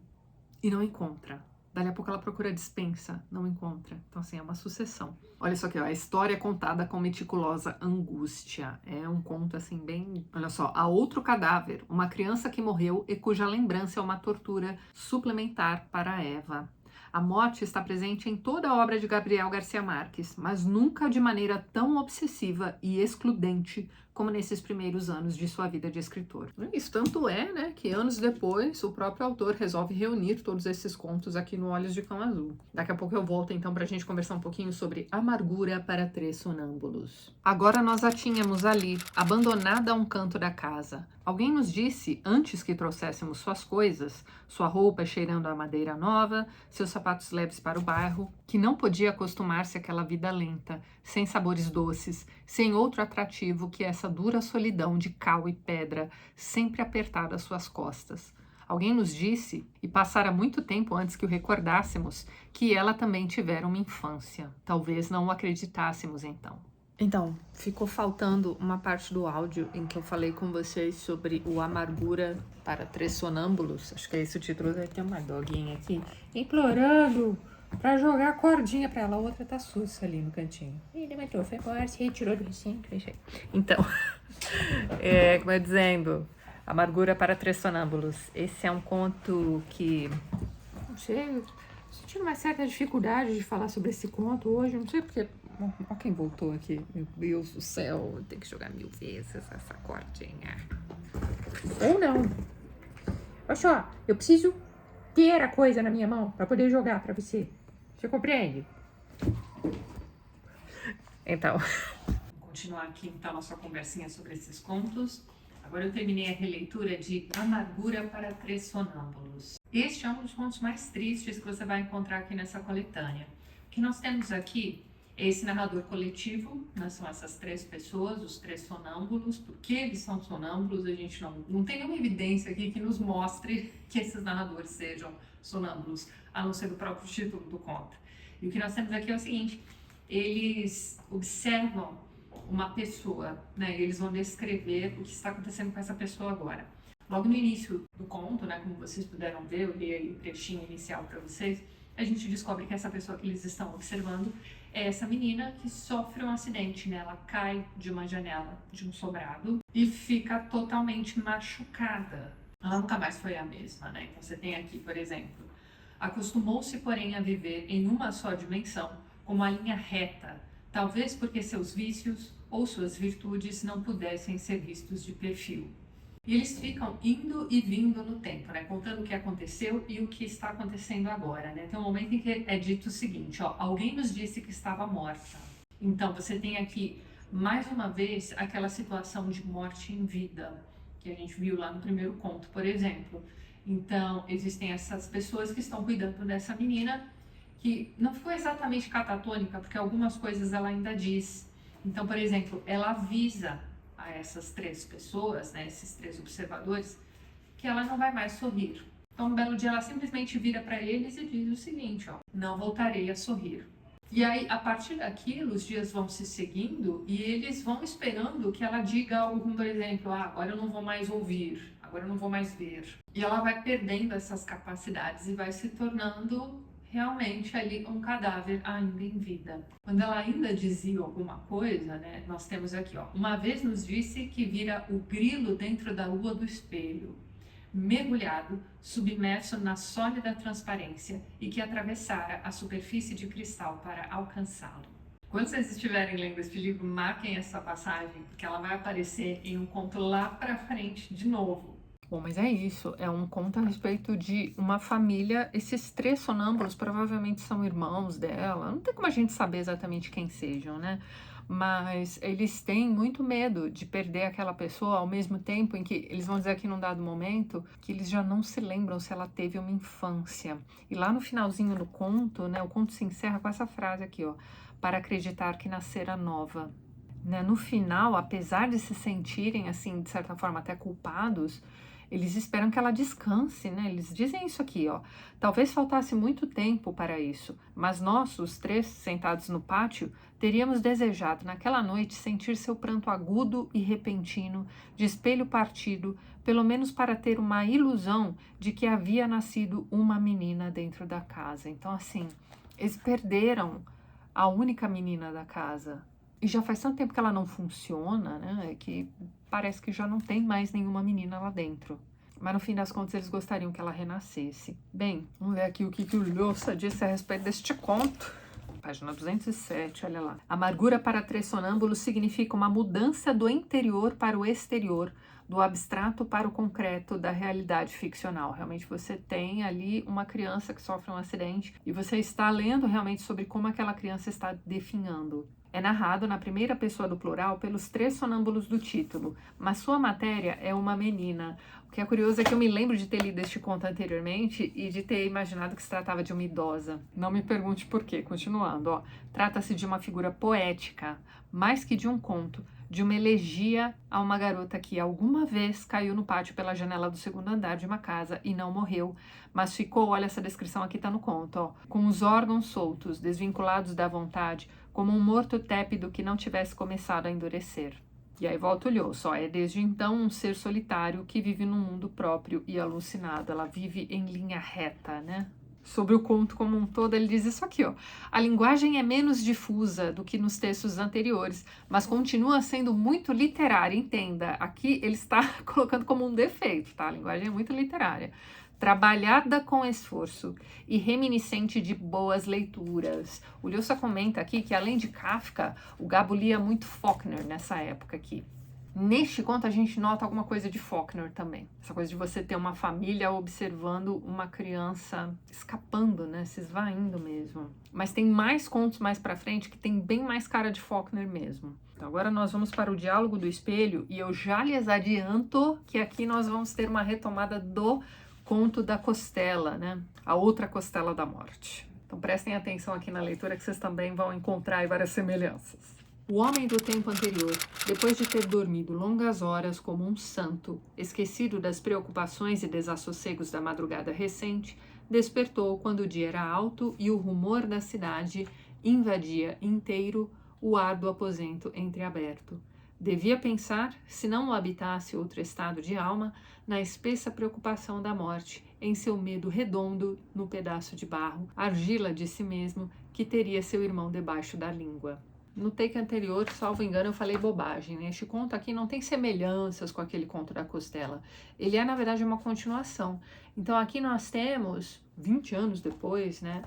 e não encontra. Dali a pouco ela procura dispensa, não encontra. Então, assim, é uma sucessão. Olha só aqui, ó, a história é contada com meticulosa angústia. É um conto, assim, bem... Olha só, há outro cadáver, uma criança que morreu e cuja lembrança é uma tortura suplementar para Eva. A morte está presente em toda a obra de Gabriel Garcia Marques, mas nunca de maneira tão obsessiva e excludente como nesses primeiros anos de sua vida de escritor. Isso tanto é, né, que anos depois o próprio autor resolve reunir todos esses contos aqui no Olhos de Cão Azul. Daqui a pouco eu volto então para a gente conversar um pouquinho sobre Amargura para 3 Sonâmbulos. Agora nós a tínhamos ali, abandonada a um canto da casa. Alguém nos disse, antes que trouxéssemos suas coisas, sua roupa cheirando a madeira nova, seus sapatos leves para o bairro, que não podia acostumar-se àquela vida lenta, sem sabores doces, sem outro atrativo que essa dura solidão de cal e pedra, sempre apertada às suas costas. Alguém nos disse, e passara muito tempo antes que o recordássemos, que ela também tivera uma infância. Talvez não o acreditássemos então. Então, ficou faltando uma parte do áudio em que eu falei com vocês sobre o Amargura para 3 Sonâmbulos. Acho que é esse o título. Tem uma doguinha aqui implorando pra jogar a cordinha pra ela. A outra tá sussa ali no cantinho. Ele levantou, foi embora, se retirou do recinto. Então, como eu dizendo, Amargura para 3 Sonâmbulos. Esse é um conto que... Não sei... Sentindo uma certa dificuldade de falar sobre esse conto hoje, não sei porque. Ó quem voltou aqui. Meu Deus do céu, tem que jogar 1000 vezes essa cordinha. Ou não. Olha só, eu preciso ter a coisa na minha mão para poder jogar para você. Você compreende? Então, continuar aqui então a nossa conversinha sobre esses contos. Agora eu terminei a releitura de Amargura para Três Sonâmbulos. Este é um dos contos mais tristes que você vai encontrar aqui nessa coletânea. O que nós temos aqui é esse narrador coletivo, né? São essas três pessoas, os três sonâmbulos. Por que eles são sonâmbulos? A gente não tem nenhuma evidência aqui que nos mostre que esses narradores sejam sonâmbulos, a não ser do próprio título do conto. E o que nós temos aqui é o seguinte: eles observam uma pessoa, né? Eles vão descrever o que está acontecendo com essa pessoa agora. Logo no início do conto, né, como vocês puderam ver, eu li aí o trechinho inicial para vocês, a gente descobre que essa pessoa que eles estão observando é essa menina que sofre um acidente, né? Ela cai de uma janela de um sobrado e fica totalmente machucada. Ela nunca mais foi a mesma, né? Então você tem aqui, por exemplo, acostumou-se, porém, a viver em uma só dimensão, com uma linha reta, talvez porque seus vícios ou suas virtudes não pudessem ser vistos de perfil. E eles ficam indo e vindo no tempo, né? Contando o que aconteceu e o que está acontecendo agora, né? Tem um momento em que é dito o seguinte, ó: alguém nos disse que estava morta. Então você tem aqui, mais uma vez, aquela situação de morte em vida, que a gente viu lá no primeiro conto, por exemplo. Então, existem essas pessoas que estão cuidando dessa menina, que não ficou exatamente catatônica, porque algumas coisas ela ainda diz. Então, por exemplo, ela avisa a essas três pessoas, né, esses três observadores, que ela não vai mais sorrir. Então, um belo dia ela simplesmente vira para eles e diz o seguinte, ó: não voltarei a sorrir. E aí, a partir daquilo, os dias vão se seguindo e eles vão esperando que ela diga algo como, por exemplo, agora eu não vou mais ouvir, agora eu não vou mais ver. E ela vai perdendo essas capacidades e vai se tornando realmente ali um cadáver ainda em vida. Quando ela ainda dizia alguma coisa, né, nós temos aqui, ó: uma vez nos disse que vira o grilo dentro da lua do espelho, mergulhado, submerso na sólida transparência, e que atravessara a superfície de cristal para alcançá-lo. Quando vocês estiverem lendo este livro, marquem essa passagem, porque ela vai aparecer em um conto lá para frente de novo. Bom, mas é isso, é um conto a respeito de uma família. Esses três sonâmbulos provavelmente são irmãos dela, não tem como a gente saber exatamente quem sejam, né? Mas eles têm muito medo de perder aquela pessoa, ao mesmo tempo em que eles vão dizer aqui num dado momento que eles já não se lembram se ela teve uma infância. E lá no finalzinho do conto, né, o conto se encerra com essa frase aqui, ó: para acreditar que nascera nova. Né? No final, apesar de se sentirem, assim, de certa forma até culpados, eles esperam que ela descanse, né? Eles dizem isso aqui, ó: talvez faltasse muito tempo para isso, mas nós, os três sentados no pátio, teríamos desejado naquela noite sentir seu pranto agudo e repentino, de espelho partido, pelo menos para ter uma ilusão de que havia nascido uma menina dentro da casa. Então, assim, eles perderam a única menina da casa. E já faz tanto tempo que ela não funciona, né, que parece que já não tem mais nenhuma menina lá dentro. Mas no fim das contas eles gostariam que ela renascesse. Bem, vamos ver aqui o que o Lhosa disse a respeito deste conto. Página 207, olha lá. Amargura para três sonâmbulos significa uma mudança do interior para o exterior, do abstrato para o concreto, da realidade ficcional. Realmente você tem ali uma criança que sofre um acidente e você está lendo realmente sobre como aquela criança está definhando. É narrado na primeira pessoa do plural pelos três sonâmbulos do título, mas sua matéria é uma menina. O que é curioso é que eu me lembro de ter lido este conto anteriormente e de ter imaginado que se tratava de uma idosa. Não me pergunte por quê. Continuando, ó. Trata-se de uma figura poética, mais que de um conto, de uma elegia a uma garota que alguma vez caiu no pátio pela janela do segundo andar de uma casa e não morreu, mas ficou, olha essa descrição aqui tá no conto, ó, com os órgãos soltos, desvinculados da vontade, como um morto tépido que não tivesse começado a endurecer. E aí volta o Lhosa, ó: é desde então um ser solitário que vive num mundo próprio e alucinado. Ela vive em linha reta, né? Sobre o conto como um todo, ele diz isso aqui, ó: a linguagem é menos difusa do que nos textos anteriores, mas continua sendo muito literária. Entenda, aqui ele está colocando como um defeito, tá? A linguagem é muito literária. trabalhada com esforço e reminiscente de boas leituras. O Lhasa comenta aqui que, além de Kafka, o Gabo lia muito Faulkner nessa época aqui. Neste conto a gente nota alguma coisa de Faulkner também. Essa coisa de você ter uma família observando uma criança escapando, né? Se esvaindo mesmo. Mas tem mais contos mais pra frente que tem bem mais cara de Faulkner mesmo. Então agora nós vamos para o Diálogo do Espelho e eu já lhes adianto que aqui nós vamos ter uma retomada do conto da costela, né? A outra costela da morte. Então prestem atenção aqui na leitura que vocês também vão encontrar aí várias semelhanças. O homem do tempo anterior, depois de ter dormido longas horas como um santo, esquecido das preocupações e desassossegos da madrugada recente, despertou quando o dia era alto e o rumor da cidade invadia inteiro o ar do aposento entreaberto. Devia pensar, se não o habitasse outro estado de alma, na espessa preocupação da morte, em seu medo redondo no pedaço de barro, argila de si mesmo, que teria seu irmão debaixo da língua. No take anterior, salvo engano, eu falei bobagem, né? Este conto aqui não tem semelhanças com aquele conto da costela. Ele é, na verdade, uma continuação. Então, aqui nós temos, 20 anos depois, né?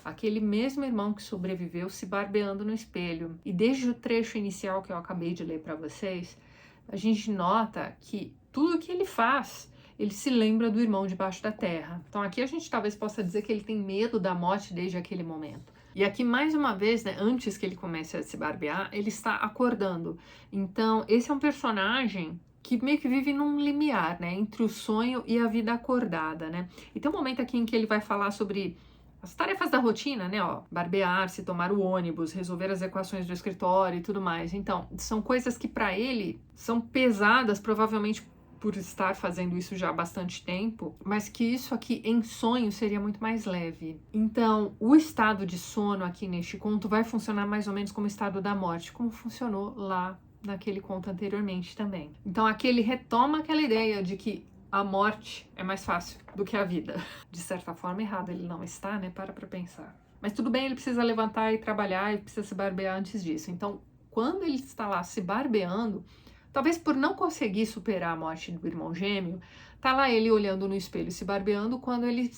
Aquele mesmo irmão que sobreviveu se barbeando no espelho. E desde o trecho inicial que eu acabei de ler para vocês, a gente nota que tudo que ele faz, ele se lembra do irmão debaixo da terra. Então, aqui a gente talvez possa dizer que ele tem medo da morte desde aquele momento. E aqui, mais uma vez, né, antes que ele comece a se barbear, ele está acordando. Então, esse é um personagem que meio que vive num limiar, né, entre o sonho e a vida acordada, né? E tem um momento aqui em que ele vai falar sobre as tarefas da rotina, né, ó, barbear-se, tomar o ônibus, resolver as equações do escritório e tudo mais. Então, são coisas que para ele são pesadas, provavelmente por estar fazendo isso já há bastante tempo, mas que isso aqui em sonho seria muito mais leve. Então, o estado de sono aqui neste conto vai funcionar mais ou menos como o estado da morte, como funcionou lá naquele conto anteriormente também. Então, aqui ele retoma aquela ideia de que a morte é mais fácil do que a vida. De certa forma, errado ele não está, né? Para pensar. Mas tudo bem, ele precisa levantar e trabalhar e precisa se barbear antes disso. Então, quando ele está lá se barbeando, talvez por não conseguir superar a morte do irmão gêmeo, tá lá ele olhando no espelho, se barbeando, quando ele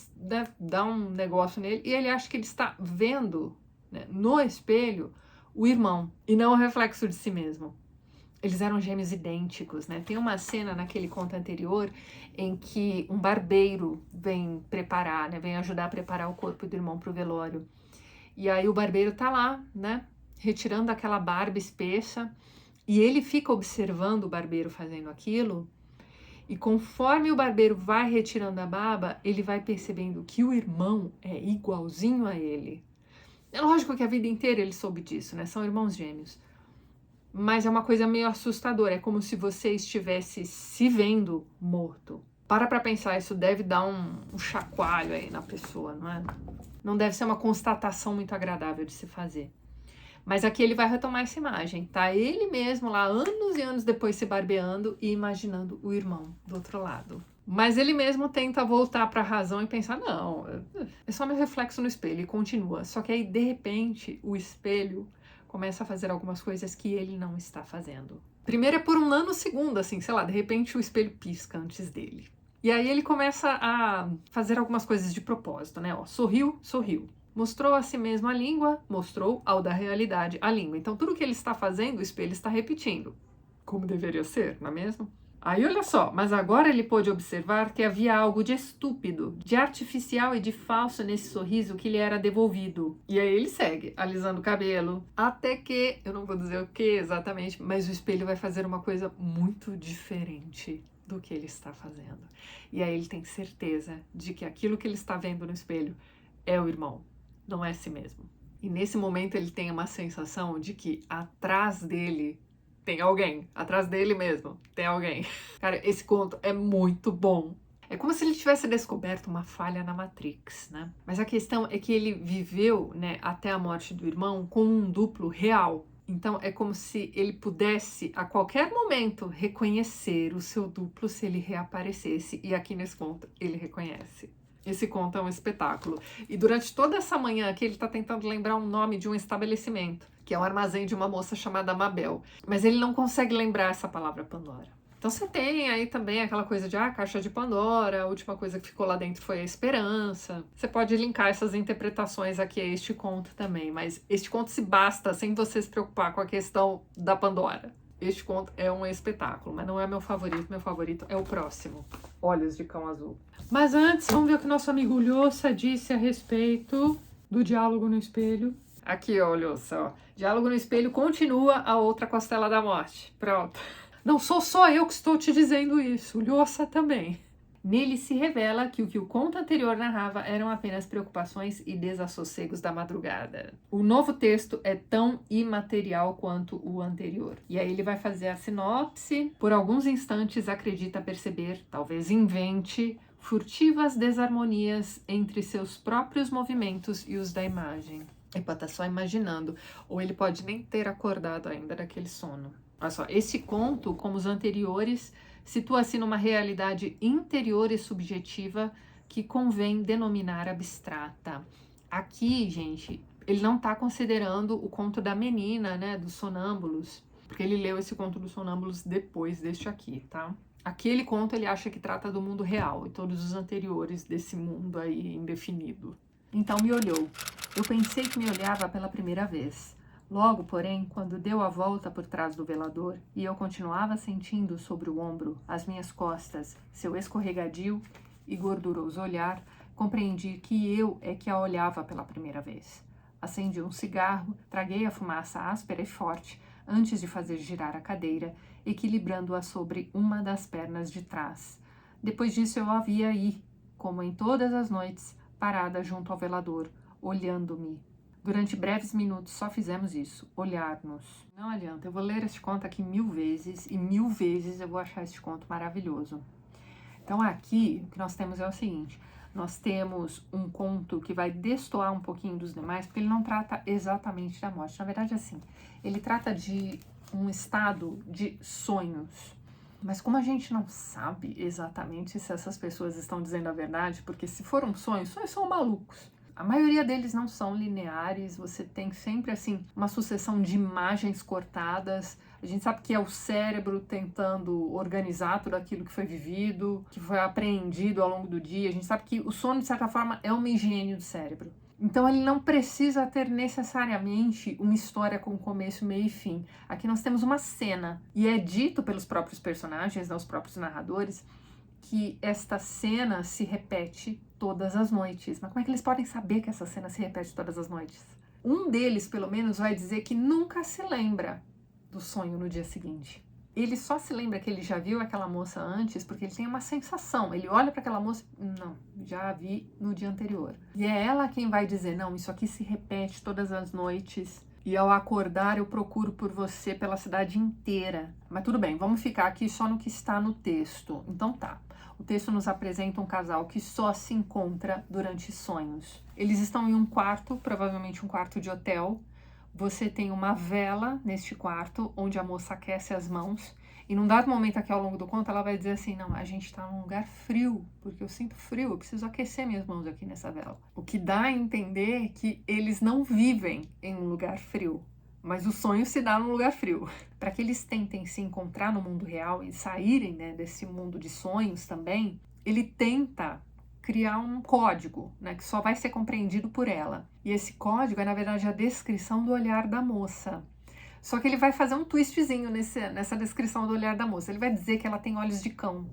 dá um negócio nele e ele acha que ele está vendo, né, no espelho o irmão e não o reflexo de si mesmo. Eles eram gêmeos idênticos, né? Tem uma cena naquele conto anterior em que um barbeiro vem preparar, né? Vem ajudar a preparar o corpo do irmão para o velório. E aí o barbeiro tá lá, né? Retirando aquela barba espessa. E ele fica observando o barbeiro fazendo aquilo, e conforme o barbeiro vai retirando a barba, ele vai percebendo que o irmão é igualzinho a ele. É lógico que a vida inteira ele soube disso, né? São irmãos gêmeos. Mas é uma coisa meio assustadora, é como se você estivesse se vendo morto. Para pensar, isso deve dar um chacoalho aí na pessoa, não é? Não deve ser uma constatação muito agradável de se fazer. Mas aqui ele vai retomar essa imagem, tá? Ele mesmo lá, anos e anos depois, se barbeando e imaginando o irmão do outro lado. Mas ele mesmo tenta voltar para a razão e pensar, não, é só meu reflexo no espelho, e continua. Só que aí, de repente, o espelho começa a fazer algumas coisas que ele não está fazendo. Primeiro é por um nanosegundo, assim, sei lá, de repente o espelho pisca antes dele. E aí ele começa a fazer algumas coisas de propósito, né? Ó, sorriu, sorriu. Mostrou a si mesmo a língua, mostrou ao da realidade a língua. Então, tudo que ele está fazendo, o espelho está repetindo. Como deveria ser, não é mesmo? Aí, olha só, mas agora ele pôde observar que havia algo de estúpido, de artificial e de falso nesse sorriso que lhe era devolvido. E aí ele segue, alisando o cabelo, até que, eu não vou dizer o que exatamente, mas o espelho vai fazer uma coisa muito diferente do que ele está fazendo. E aí ele tem certeza de que aquilo que ele está vendo no espelho é o irmão. Não é si mesmo. E nesse momento ele tem uma sensação de que atrás dele tem alguém. Atrás dele mesmo tem alguém. Cara, esse conto é muito bom. É como se ele tivesse descoberto uma falha na Matrix, né? Mas a questão é que ele viveu, né, até a morte do irmão com um duplo real. Então é como se ele pudesse a qualquer momento reconhecer o seu duplo se ele reaparecesse. E aqui nesse conto ele reconhece. Esse conto é um espetáculo. E durante toda essa manhã aqui ele está tentando lembrar um nome de um estabelecimento, que é um armazém de uma moça chamada Mabel. Mas ele não consegue lembrar essa palavra Pandora. Então você tem aí também aquela coisa de caixa de Pandora, a última coisa que ficou lá dentro foi a esperança. Você pode linkar essas interpretações aqui a este conto também, mas este conto se basta sem você se preocupar com a questão da Pandora. Este conto é um espetáculo, mas não é meu favorito é o próximo, Olhos de Cão Azul. Mas antes, vamos ver o que nosso amigo Lhosa disse a respeito do diálogo no espelho. Aqui, ó, Lhosa, ó. Diálogo no espelho continua a outra costela da morte. Pronto. Não sou só eu que estou te dizendo isso, o Lhosa também. Nele se revela que o conto anterior narrava eram apenas preocupações e desassossegos da madrugada. O novo texto é tão imaterial quanto o anterior. E aí ele vai fazer a sinopse. Por alguns instantes acredita perceber, talvez invente, furtivas desarmonias entre seus próprios movimentos e os da imagem. Ele pode estar só imaginando, ou ele pode nem ter acordado ainda daquele sono. Olha só, esse conto, como os anteriores, situa-se numa realidade interior e subjetiva que convém denominar abstrata. Aqui, gente, ele não está considerando o conto da menina, né, dos sonâmbulos, porque ele leu esse conto dos sonâmbulos depois deste aqui, tá? Aquele conto ele acha que trata do mundo real e todos os anteriores desse mundo aí indefinido. Então me olhou. Eu pensei que me olhava pela primeira vez. Logo, porém, quando deu a volta por trás do velador e eu continuava sentindo sobre o ombro, as minhas costas, seu escorregadio e gorduroso olhar, compreendi que eu é que a olhava pela primeira vez. Acendi um cigarro, traguei a fumaça áspera e forte, antes de fazer girar a cadeira, equilibrando-a sobre uma das pernas de trás. Depois disso eu a via aí, como em todas as noites, parada junto ao velador, olhando-me. Durante breves minutos só fizemos isso, olhar-nos. Não adianta, eu vou ler este conto aqui 1000 vezes e 1000 vezes eu vou achar este conto maravilhoso. Então aqui o que nós temos é o seguinte, nós temos um conto que vai destoar um pouquinho dos demais, porque ele não trata exatamente da morte. Na verdade, assim, ele trata de um estado de sonhos. Mas como a gente não sabe exatamente se essas pessoas estão dizendo a verdade, porque se for um sonho, sonhos são malucos. A maioria deles não são lineares, você tem sempre, assim, uma sucessão de imagens cortadas. A gente sabe que é o cérebro tentando organizar tudo aquilo que foi vivido, que foi apreendido ao longo do dia. A gente sabe que o sono, de certa forma, é uma higiene do cérebro. Então, ele não precisa ter necessariamente uma história com começo, meio e fim. Aqui nós temos uma cena, e é dito pelos próprios personagens, né, os próprios narradores, que esta cena se repete todas as noites. Mas como é que eles podem saber que essa cena se repete todas as noites? Um deles, pelo menos, vai dizer que nunca se lembra do sonho no dia seguinte. Ele só se lembra que ele já viu aquela moça antes porque ele tem uma sensação. Ele olha para aquela moça, não, já a vi no dia anterior. E é ela quem vai dizer, não, isso aqui se repete todas as noites. E ao acordar eu procuro por você pela cidade inteira. Mas tudo bem, vamos ficar aqui só no que está no texto. Então tá. O texto nos apresenta um casal que só se encontra durante sonhos. Eles estão em um quarto, provavelmente um quarto de hotel. Você tem uma vela neste quarto, onde a moça aquece as mãos. E num dado momento aqui ao longo do conto, ela vai dizer assim, não, a gente tá num lugar frio, porque eu sinto frio, eu preciso aquecer minhas mãos aqui nessa vela. O que dá a entender que eles não vivem em um lugar frio, mas o sonho se dá num lugar frio. Para que eles tentem se encontrar no mundo real e saírem, né, desse mundo de sonhos também, ele tenta criar um código, né, que só vai ser compreendido por ela. E esse código é, na verdade, a descrição do olhar da moça. Só que ele vai fazer um twistzinho nessa descrição do olhar da moça. Ele vai dizer que ela tem olhos de cão.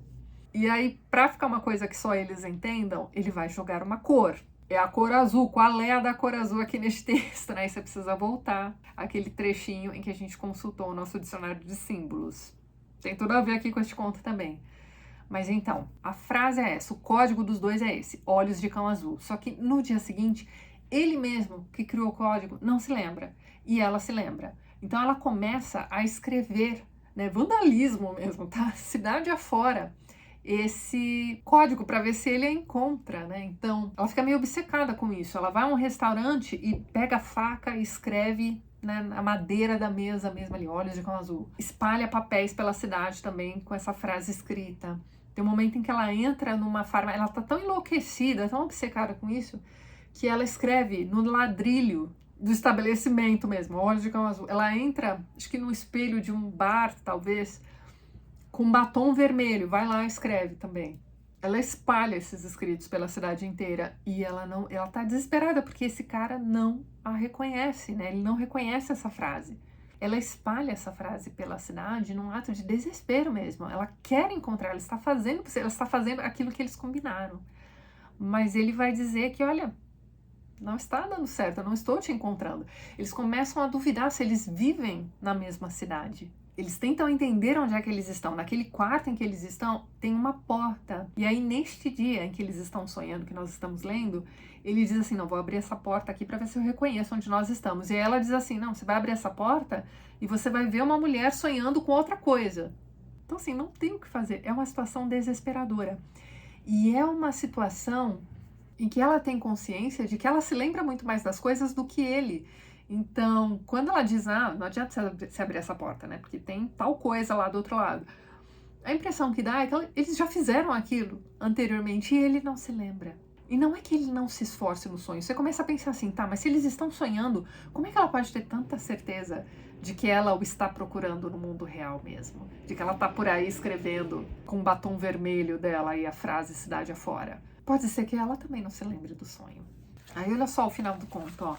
E aí, para ficar uma coisa que só eles entendam, ele vai jogar uma cor. É a cor azul. Qual é a da cor azul aqui neste texto, né? E você precisa voltar àquele trechinho em que a gente consultou o nosso dicionário de símbolos. Tem tudo a ver aqui com este conto também. Mas então, a frase é essa, o código dos dois é esse, olhos de cão azul. Só que no dia seguinte, ele mesmo que criou o código não se lembra. E ela se lembra. Então ela começa a escrever, né, vandalismo mesmo, tá? Cidade afora, esse código para ver se ele a encontra, né? Então ela fica meio obcecada com isso. Ela vai a um restaurante e pega a faca e escreve, né, na madeira da mesa mesmo ali, olhos de cão azul. Espalha papéis pela cidade também com essa frase escrita. Tem um momento em que ela entra numa farmácia, ela tá tão enlouquecida, tão obcecada com isso, que ela escreve no ladrilho do estabelecimento mesmo, olhos de cão azul. Ela entra, acho que no espelho de um bar, talvez, com batom vermelho, vai lá, escreve também. Ela espalha esses escritos pela cidade inteira e ela tá desesperada porque esse cara não a reconhece, né? Ele não reconhece essa frase. Ela espalha essa frase pela cidade num ato de desespero mesmo. Ela quer encontrar, ela está fazendo aquilo que eles combinaram. Mas ele vai dizer que, olha, não está dando certo, eu não estou te encontrando. Eles começam a duvidar se eles vivem na mesma cidade. Eles tentam entender onde é que eles estão. Naquele quarto em que eles estão, tem uma porta. E aí, neste dia em que eles estão sonhando, que nós estamos lendo, ele diz assim, não, vou abrir essa porta aqui para ver se eu reconheço onde nós estamos. E aí ela diz assim, não, você vai abrir essa porta e você vai ver uma mulher sonhando com outra coisa. Então, assim, não tem o que fazer. É uma situação desesperadora. E é uma situação em que ela tem consciência de que ela se lembra muito mais das coisas do que ele. Então, quando ela diz, não adianta você abrir essa porta, né? Porque tem tal coisa lá do outro lado. A impressão que dá é que eles já fizeram aquilo anteriormente e ele não se lembra. E não é que ele não se esforce no sonho. Você começa a pensar assim, tá, mas se eles estão sonhando, como é que ela pode ter tanta certeza de que ela o está procurando no mundo real mesmo? De que ela tá por aí escrevendo com o batom vermelho dela aí a frase cidade afora. Pode ser que ela também não se lembre do sonho. Aí olha só o final do conto, ó.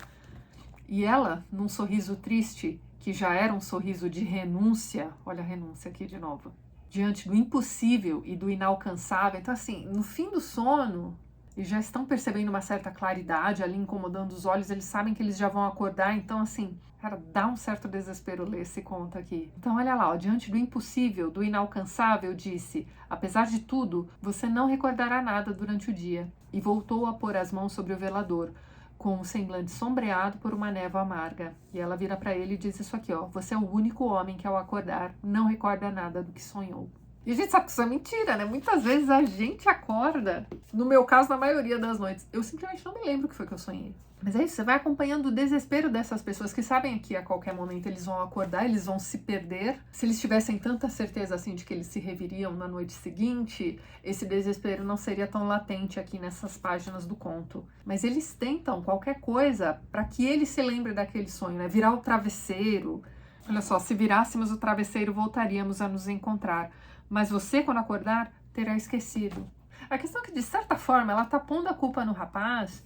E ela, num sorriso triste, que já era um sorriso de renúncia, olha a renúncia aqui de novo, diante do impossível e do inalcançável. Então, assim, no fim do sono, eles já estão percebendo uma certa claridade ali, incomodando os olhos, eles sabem que eles já vão acordar, então, assim, cara, dá um certo desespero ler esse conto aqui. Então, olha lá, ó, diante do impossível, do inalcançável, disse, apesar de tudo, você não recordará nada durante o dia. E voltou a pôr as mãos sobre o velador, com o semblante sombreado por uma névoa amarga. E ela vira para ele e diz isso aqui, ó, você é o único homem que ao acordar não recorda nada do que sonhou. E a gente sabe que isso é mentira, né? Muitas vezes a gente acorda, no meu caso, na maioria das noites, eu simplesmente não me lembro o que foi que eu sonhei. Mas é isso, você vai acompanhando o desespero dessas pessoas que sabem que a qualquer momento eles vão acordar, eles vão se perder. Se eles tivessem tanta certeza assim de que eles se reviriam na noite seguinte, esse desespero não seria tão latente aqui nessas páginas do conto. Mas eles tentam qualquer coisa para que ele se lembre daquele sonho, né? Virar o travesseiro. Olha só, se virássemos o travesseiro, voltaríamos a nos encontrar. Mas você, quando acordar, terá esquecido. A questão é que, de certa forma, ela tá pondo a culpa no rapaz,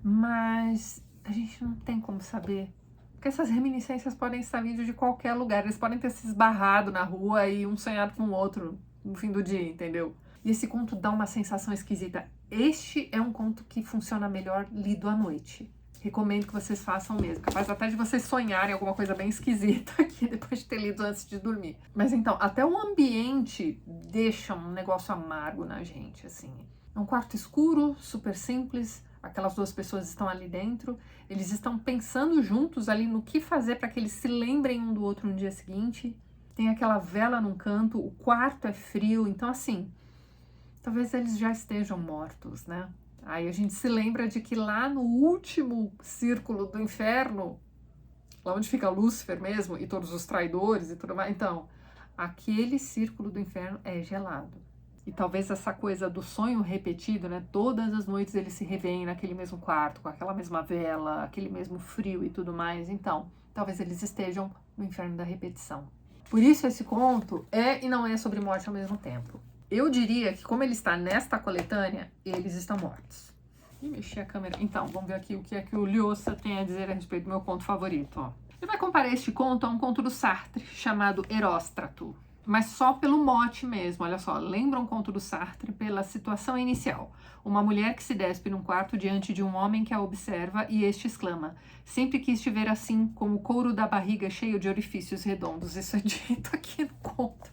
mas a gente não tem como saber. Porque essas reminiscências podem estar vindo de qualquer lugar. Eles podem ter se esbarrado na rua e um sonhado com o outro no fim do dia, entendeu? E esse conto dá uma sensação esquisita. Este é um conto que funciona melhor lido à noite. Recomendo que vocês façam mesmo. Capaz até de vocês sonharem alguma coisa bem esquisita aqui depois de ter lido antes de dormir. Mas então, até o ambiente deixa um negócio amargo na gente, assim. É um quarto escuro, super simples. Aquelas duas pessoas estão ali dentro. Eles estão pensando juntos ali no que fazer para que eles se lembrem um do outro no dia seguinte. Tem aquela vela num canto, o quarto é frio. Então, assim, talvez eles já estejam mortos, né? Aí a gente se lembra de que lá no último círculo do inferno, lá onde fica Lúcifer mesmo, e todos os traidores e tudo mais, então, aquele círculo do inferno é gelado. E talvez essa coisa do sonho repetido, né? Todas as noites eles se revêem naquele mesmo quarto, com aquela mesma vela, aquele mesmo frio e tudo mais. Então, talvez eles estejam no inferno da repetição. Por isso esse conto é e não é sobre morte ao mesmo tempo. Eu diria que, como ele está nesta coletânea, eles estão mortos. Ih, mexi a câmera. Então, vamos ver aqui o que é que o Lhasa tem a dizer a respeito do meu conto favorito. Ó. Ele vai comparar este conto a um conto do Sartre, chamado Heróstrato. Mas só pelo mote mesmo, olha só. Lembra um conto do Sartre pela situação inicial. Uma mulher que se despe num quarto diante de um homem que a observa e este exclama: sempre quis te ver assim, como o couro da barriga cheio de orifícios redondos. Isso é dito aqui no conto.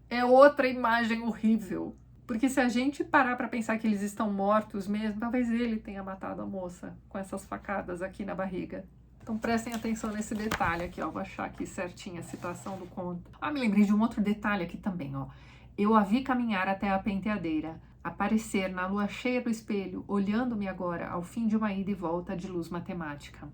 É outra imagem horrível. Porque se a gente parar para pensar que eles estão mortos mesmo, talvez ele tenha matado a moça com essas facadas aqui na barriga. Então prestem atenção nesse detalhe aqui, ó. Vou achar aqui certinho a citação do conto. Ah, me lembrei de um outro detalhe aqui também, ó. Eu a vi caminhar até a penteadeira, aparecer na lua cheia do espelho, olhando-me agora ao fim de uma ida e volta de luz matemática.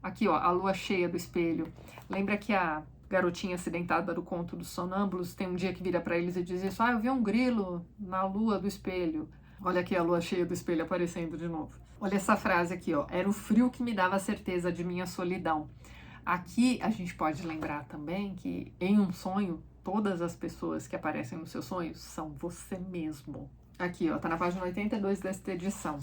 Aqui, ó, a lua cheia do espelho. Lembra que a garotinha acidentada do conto dos sonâmbulos tem um dia que vira para eles e diz isso: eu vi um grilo na lua do espelho. Olha aqui a lua cheia do espelho aparecendo de novo. Olha essa frase aqui, ó. Era o frio que me dava a certeza de minha solidão. Aqui a gente pode lembrar também que em um sonho Todas as pessoas que aparecem nos seus sonhos são você mesmo. Aqui, ó, tá na página 82 desta edição.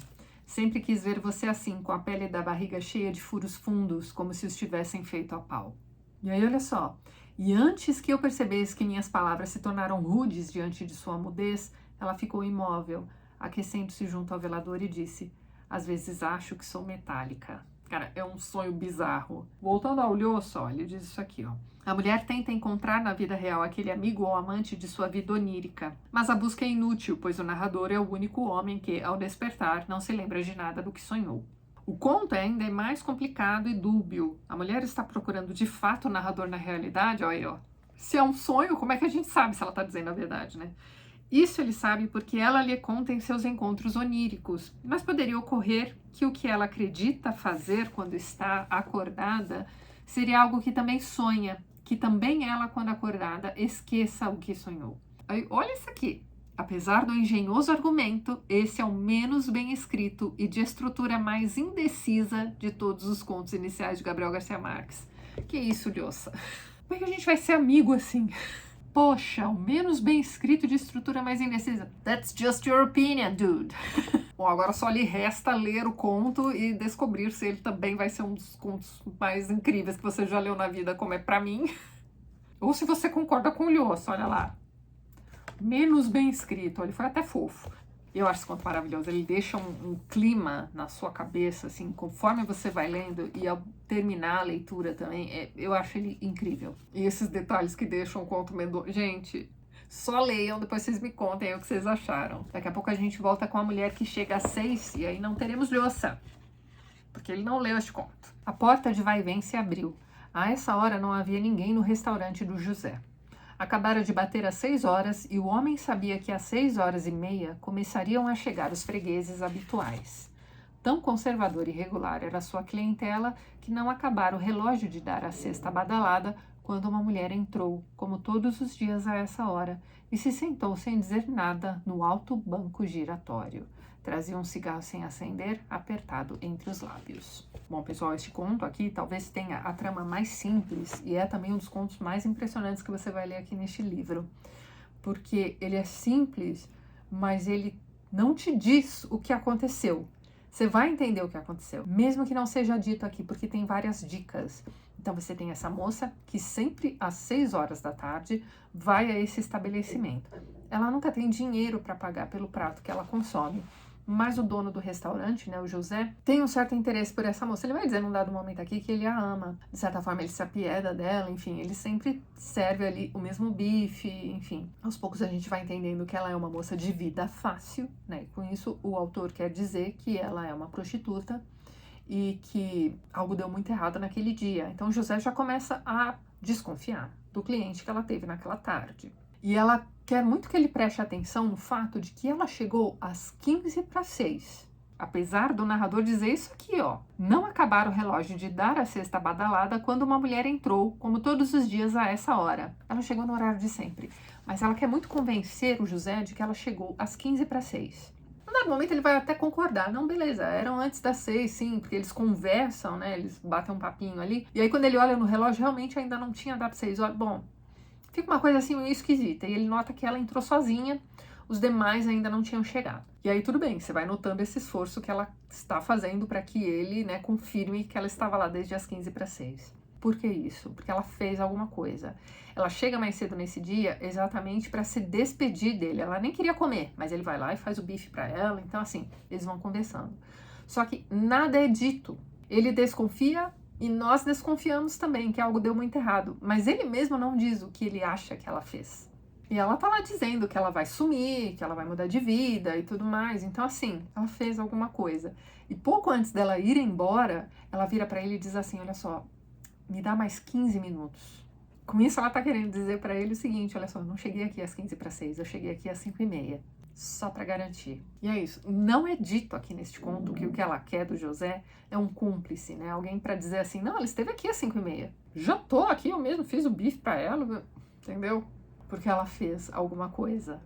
Sempre quis ver você assim, com a pele da barriga cheia de furos fundos, como se os tivessem feito a pau. E aí, olha só. E antes que eu percebesse que minhas palavras se tornaram rudes diante de sua mudez, ela ficou imóvel, aquecendo-se junto ao velador e disse: às vezes acho que sou metálica. Cara, é um sonho bizarro. Voltando ao Lhasa, ó, ele diz isso aqui, ó. A mulher tenta encontrar na vida real aquele amigo ou amante de sua vida onírica, mas a busca é inútil, pois o narrador é o único homem que, ao despertar, não se lembra de nada do que sonhou. O conto ainda é mais complicado e dúbio. A mulher está procurando de fato o narrador na realidade, olha aí, ó. Se é um sonho, como é que a gente sabe se ela está dizendo a verdade, né? Isso ele sabe porque ela lhe conta em seus encontros oníricos, mas poderia ocorrer que o que ela acredita fazer quando está acordada seria algo que também sonha, que também ela, quando acordada, esqueça o que sonhou. Aí, olha isso aqui. Apesar do engenhoso argumento, esse é o menos bem escrito e de estrutura mais indecisa de todos os contos iniciais de Gabriel Garcia Marques. Que isso, Lhasa? Como é que a gente vai ser amigo assim? Poxa, o menos bem escrito de estrutura mais indecisa. That's just your opinion, dude. Bom, agora só lhe resta ler o conto e descobrir se ele também vai ser um dos contos mais incríveis que você já leu na vida, como é pra mim. Ou se você concorda com o Lhasa, olha lá. Menos bem escrito, ele foi até fofo. Eu acho esse conto maravilhoso, ele deixa um clima na sua cabeça, assim, conforme você vai lendo e ao terminar a leitura também, eu acho ele incrível. E esses detalhes que deixam o conto medo... Gente, só leiam, depois vocês me contem o que vocês acharam. Daqui a pouco a gente volta com a mulher que chega às 6 e aí não teremos Lhasa, porque ele não leu este conto. A porta de vai e vem se abriu. A essa hora não havia ninguém no restaurante do José. Acabara de bater às 6 horas e o homem sabia que às 6h30 começariam a chegar os fregueses habituais. Tão conservador e regular era sua clientela que não acabara o relógio de dar a sexta badalada quando uma mulher entrou, como todos os dias a essa hora, e se sentou sem dizer nada no alto banco giratório. Trazia um cigarro sem acender, apertado entre os lábios. Bom, pessoal, este conto aqui talvez tenha a trama mais simples e é também um dos contos mais impressionantes que você vai ler aqui neste livro. Porque ele é simples, mas ele não te diz o que aconteceu. Você vai entender o que aconteceu, mesmo que não seja dito aqui, porque tem várias dicas. Então você tem essa moça que sempre às 6 horas da tarde vai a esse estabelecimento. Ela nunca tem dinheiro para pagar pelo prato que ela consome. Mas o dono do restaurante, né, o José, tem um certo interesse por essa moça. Ele vai dizer num dado momento aqui que ele a ama. De certa forma, ele se apieda dela, enfim, ele sempre serve ali o mesmo bife, enfim. Aos poucos a gente vai entendendo que ela é uma moça de vida fácil, né? E com isso, o autor quer dizer que ela é uma prostituta e que algo deu muito errado naquele dia. Então, o José já começa a desconfiar do cliente que ela teve naquela tarde. E ela quer muito que ele preste atenção no fato de que ela chegou às 15:06. Apesar do narrador dizer isso aqui, ó. Não acabara o relógio de dar a sexta badalada quando uma mulher entrou, como todos os dias a essa hora. Ela chegou no horário de sempre. Mas ela quer muito convencer o José de que ela chegou às 15:06. No dado momento ele vai até concordar. Não, beleza, eram antes das 6, sim, porque eles conversam, né? Eles batem um papinho ali. E aí quando ele olha no relógio, realmente ainda não tinha dado 6 horas. Bom, fica uma coisa assim meio esquisita. E ele nota que ela entrou sozinha, os demais ainda não tinham chegado. E aí tudo bem, você vai notando esse esforço que ela está fazendo para que ele, né, confirme que ela estava lá desde as 15:06. Por que isso? Porque ela fez alguma coisa. Ela chega mais cedo nesse dia exatamente para se despedir dele. Ela nem queria comer, mas ele vai lá e faz o bife para ela. Então assim, eles vão conversando. Só que nada é dito. Ele desconfia e nós desconfiamos também que algo deu muito errado. Mas ele mesmo não diz o que ele acha que ela fez. E ela tá lá dizendo que ela vai sumir, que ela vai mudar de vida e tudo mais. Então, assim, ela fez alguma coisa. E pouco antes dela ir embora, ela vira pra ele e diz assim, olha só, me dá mais 15 minutos. Com isso, ela tá querendo dizer pra ele o seguinte, olha só, eu não cheguei aqui às 15:06, eu cheguei aqui às 5:30. Só pra garantir. E é isso. Não é dito aqui neste conto que o que ela quer do José é um cúmplice, né? Alguém pra dizer assim, não, ela esteve aqui às 5:30. Já tô aqui, eu mesmo fiz o bife pra ela, entendeu? Porque ela fez alguma coisa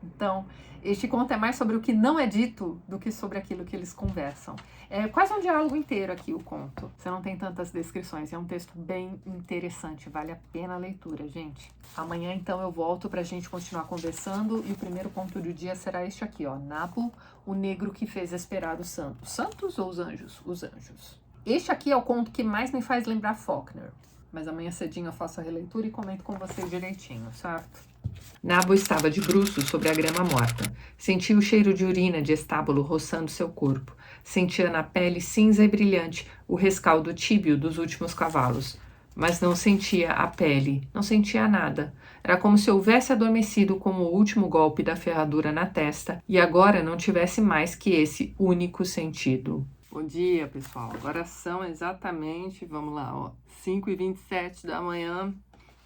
Então, este conto é mais sobre o que não é dito do que sobre aquilo que eles conversam. É quase um diálogo inteiro aqui o conto. Você não tem tantas descrições. É um texto bem interessante. Vale a pena a leitura, gente. Amanhã, então, eu volto pra gente continuar conversando. E o primeiro conto do dia será este aqui, ó. Nabu, o negro que fez esperar os santos. Santos ou os anjos? Os anjos. Este aqui é o conto que mais me faz lembrar Faulkner. Mas amanhã cedinho eu faço a releitura e comento com vocês direitinho, certo? Nabu estava de bruços sobre a grama morta. Sentia o cheiro de urina de estábulo roçando seu corpo. Sentia na pele cinza e brilhante o rescaldo tíbio dos últimos cavalos. Mas não sentia a pele, não sentia nada. Era como se houvesse adormecido com o último golpe da ferradura na testa e agora não tivesse mais que esse único sentido. Bom dia, pessoal. Agora são exatamente, vamos lá, ó, 5h27 da manhã.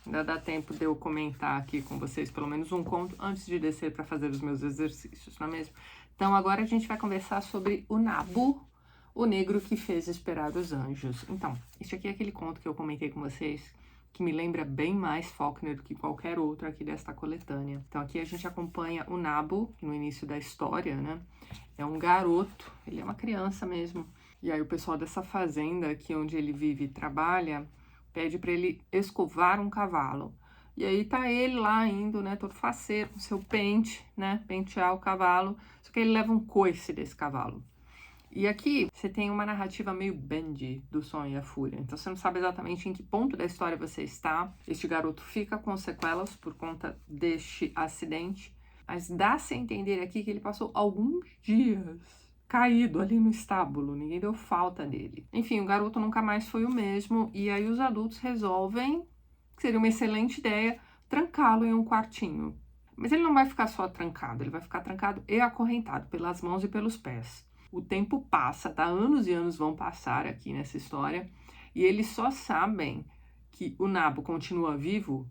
Ainda dá tempo de eu comentar aqui com vocês pelo menos um conto antes de descer para fazer os meus exercícios, não é mesmo? Então agora a gente vai conversar sobre o Nabu, o negro que fez esperar os anjos. Então, este aqui é aquele conto que eu comentei com vocês, que me lembra bem mais Faulkner do que qualquer outro aqui desta coletânea. Então aqui a gente acompanha o Nabu no início da história, né? É um garoto, ele é uma criança mesmo. E aí o pessoal dessa fazenda aqui onde ele vive e trabalha pede para ele escovar um cavalo. E aí tá ele lá indo, né, todo faceiro, com seu pente, né, pentear o cavalo. Só que ele leva um coice desse cavalo. E aqui você tem uma narrativa meio Bendy do Som e a Fúria. Então você não sabe exatamente em que ponto da história você está. Este garoto fica com sequelas por conta deste acidente. Mas dá-se a entender aqui que ele passou alguns dias caído ali no estábulo, ninguém deu falta dele. Enfim, o garoto nunca mais foi o mesmo, e aí os adultos resolvem que seria uma excelente ideia trancá-lo em um quartinho. Mas ele não vai ficar só trancado, ele vai ficar trancado e acorrentado pelas mãos e pelos pés. O tempo passa, tá? Anos e anos vão passar aqui nessa história, e eles só sabem que o Nabu continua vivo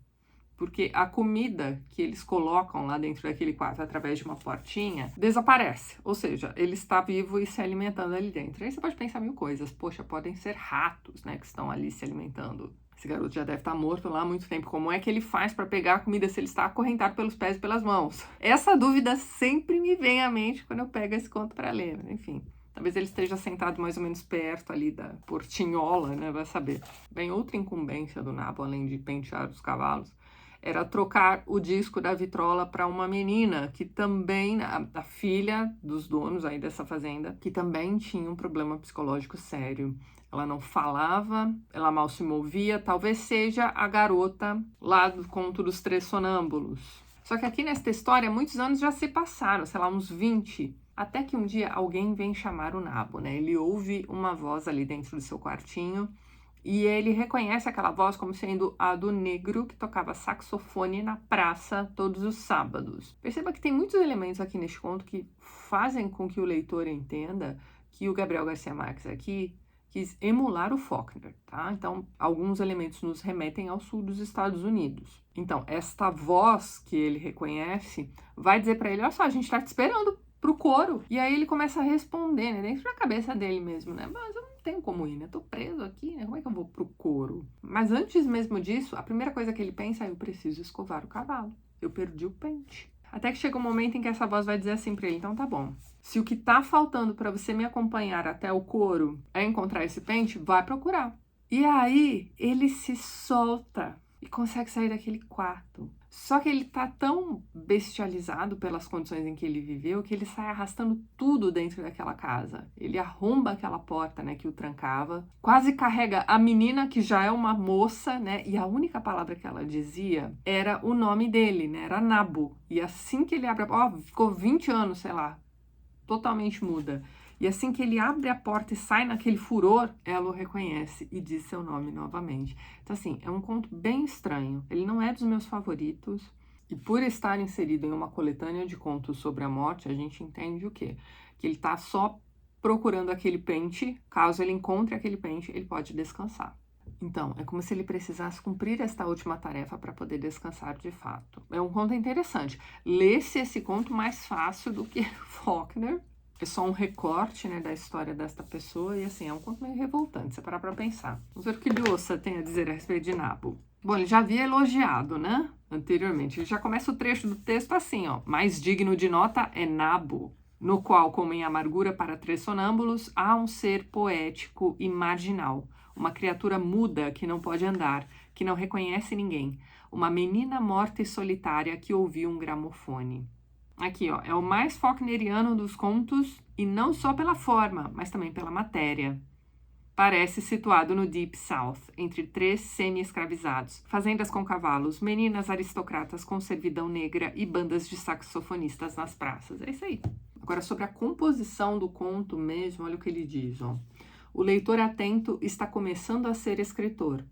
porque a comida que eles colocam lá dentro daquele quarto através de uma portinha desaparece. Ou seja, ele está vivo e se alimentando ali dentro. Aí você pode pensar mil coisas. Poxa, podem ser ratos, né, que estão ali se alimentando. Esse garoto já deve estar morto lá há muito tempo. Como é que ele faz para pegar a comida se ele está acorrentado pelos pés e pelas mãos? Essa dúvida sempre me vem à mente quando eu pego esse conto para ler. Enfim, talvez ele esteja sentado mais ou menos perto ali da portinhola, né? Vai saber. Bem, outra incumbência do Nabu, além de pentear os cavalos, era trocar o disco da vitrola para uma menina que também, a filha dos donos aí dessa fazenda, que também tinha um problema psicológico sério. Ela não falava, ela mal se movia, talvez seja a garota lá do conto dos Três Sonâmbulos. Só que aqui nesta história, muitos anos já se passaram, sei lá, uns 20, até que um dia alguém vem chamar o Nabu, né? Ele ouve uma voz ali dentro do seu quartinho, e ele reconhece aquela voz como sendo a do negro que tocava saxofone na praça todos os sábados. Perceba que tem muitos elementos aqui neste conto que fazem com que o leitor entenda que o Gabriel Garcia Marques aqui quis emular o Faulkner, tá? Então, alguns elementos nos remetem ao sul dos Estados Unidos. Então, esta voz que ele reconhece vai dizer para ele, olha só, a gente tá te esperando pro coro. E aí ele começa a responder, né, dentro da cabeça dele mesmo, né? Mas eu não tenho como ir, né? Tô preso aqui, né? Como é que eu vou pro coro? Mas antes mesmo disso, a primeira coisa que ele pensa é, eu preciso escovar o cavalo. Eu perdi o pente. Até que chega um momento em que essa voz vai dizer assim pra ele, então tá bom. Se o que tá faltando para você me acompanhar até o coro é encontrar esse pente, vai procurar. E aí ele se solta e consegue sair daquele quarto. Só que ele tá tão bestializado pelas condições em que ele viveu que ele sai arrastando tudo dentro daquela casa. Ele arromba aquela porta, né, que o trancava, quase carrega a menina, que já é uma moça, né, e a única palavra que ela dizia era o nome dele, né, era Nabu. E assim que ele abre a porta, ficou 20 anos, sei lá, totalmente muda. E assim que ele abre a porta e sai naquele furor, ela o reconhece e diz seu nome novamente. Então, assim, é um conto bem estranho. Ele não é dos meus favoritos. E por estar inserido em uma coletânea de contos sobre a morte, a gente entende o quê? Que ele tá só procurando aquele pente. Caso ele encontre aquele pente, ele pode descansar. Então, é como se ele precisasse cumprir esta última tarefa para poder descansar de fato. É um conto interessante. Lê-se esse conto mais fácil do que Faulkner. É só um recorte, né, da história desta pessoa e, assim, é um conto meio revoltante, você parar pra pensar. Vamos ver o que Lhasa tem a dizer a respeito de Nabu. Bom, ele já havia elogiado, né? Anteriormente. Ele já começa o trecho do texto assim, ó. Mais digno de nota é Nabo, no qual, como em Amargura para Três Sonâmbulos, há um ser poético e marginal, uma criatura muda que não pode andar, que não reconhece ninguém, uma menina morta e solitária que ouviu um gramofone. Aqui, ó, é o mais faulkneriano dos contos, e não só pela forma, mas também pela matéria. Parece situado no Deep South, entre três semi-escravizados, fazendas com cavalos, meninas aristocratas com servidão negra e bandas de saxofonistas nas praças. É isso aí. Agora, sobre a composição do conto mesmo, olha o que ele diz, ó. O leitor atento está começando a ser escritor.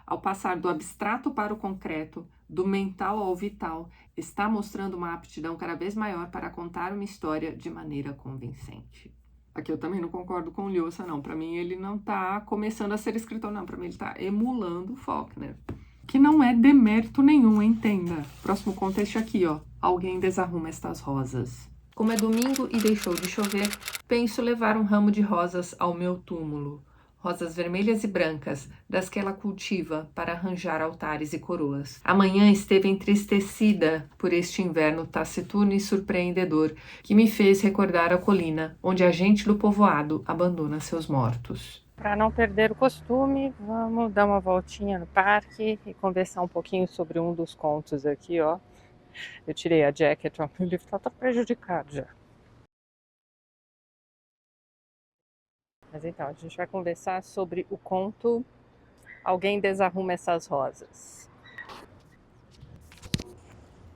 Ao passar do abstrato para o concreto, do mental ao vital, está mostrando uma aptidão cada vez maior para contar uma história de maneira convincente. Aqui eu também não concordo com o Lhasa, não. Para mim, ele não está começando a ser escritor, não. Para mim, ele está emulando o Faulkner. Que não é demérito nenhum, entenda. Próximo conto é este aqui, ó. Alguém desarruma estas rosas. Como é domingo e deixou de chover, penso levar um ramo de rosas ao meu túmulo. Rosas vermelhas e brancas, das que ela cultiva para arranjar altares e coroas. Amanhã esteve entristecida por este inverno taciturno e surpreendedor, que me fez recordar a colina, onde a gente do povoado abandona seus mortos. Para não perder o costume, vamos dar uma voltinha no parque e conversar um pouquinho sobre um dos contos aqui, ó. Eu tirei a jacket, ó, o livro tá prejudicado já. Mas então, a gente vai conversar sobre o conto Alguém Desarruma Essas Rosas.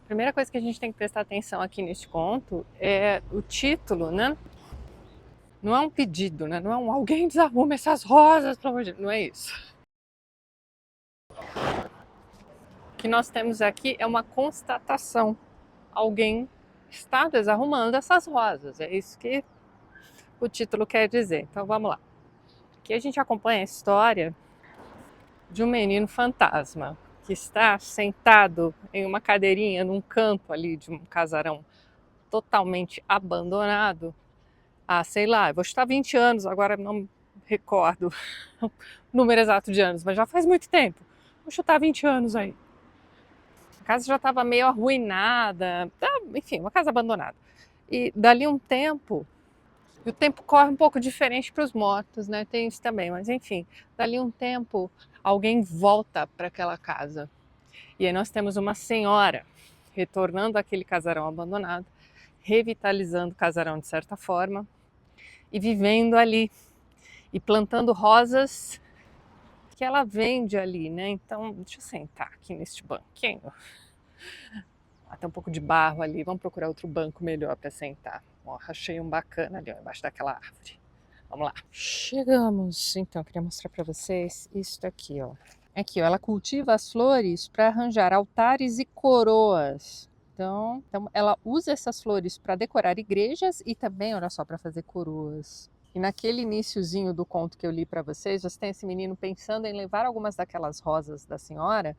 A primeira coisa que a gente tem que prestar atenção aqui neste conto é o título, né? Não é um pedido, né? Não é um alguém desarruma essas rosas, pelo amor de Deus. Não é isso. O que nós temos aqui é uma constatação. Alguém está desarrumando essas rosas. É isso que o título quer dizer. Então vamos lá. Aqui a gente acompanha a história de um menino fantasma que está sentado em uma cadeirinha num canto ali de um casarão totalmente abandonado há, sei lá, eu vou chutar 20 anos, agora não me recordo o número exato de anos, mas já faz muito tempo. Vou chutar 20 anos aí. A casa já estava meio arruinada, enfim, uma casa abandonada. E dali um tempo, e o tempo corre um pouco diferente para os mortos, né? Tem isso também, mas enfim, dali um tempo alguém volta para aquela casa. E aí nós temos uma senhora retornando àquele casarão abandonado, revitalizando o casarão de certa forma e vivendo ali e plantando rosas que ela vende ali, né? Então, deixa eu sentar aqui neste banquinho. Até um pouco de barro ali, vamos procurar outro banco melhor para sentar. Ó, achei um bacana ali, ó, embaixo daquela árvore. Vamos lá. Chegamos. Então, eu queria mostrar para vocês isso aqui, ó. Aqui, ó, ela cultiva as flores para arranjar altares e coroas. Então, ela usa essas flores para decorar igrejas e também, olha só, para fazer coroas. E naquele iniciozinho do conto que eu li para vocês, você tem esse menino pensando em levar algumas daquelas rosas da senhora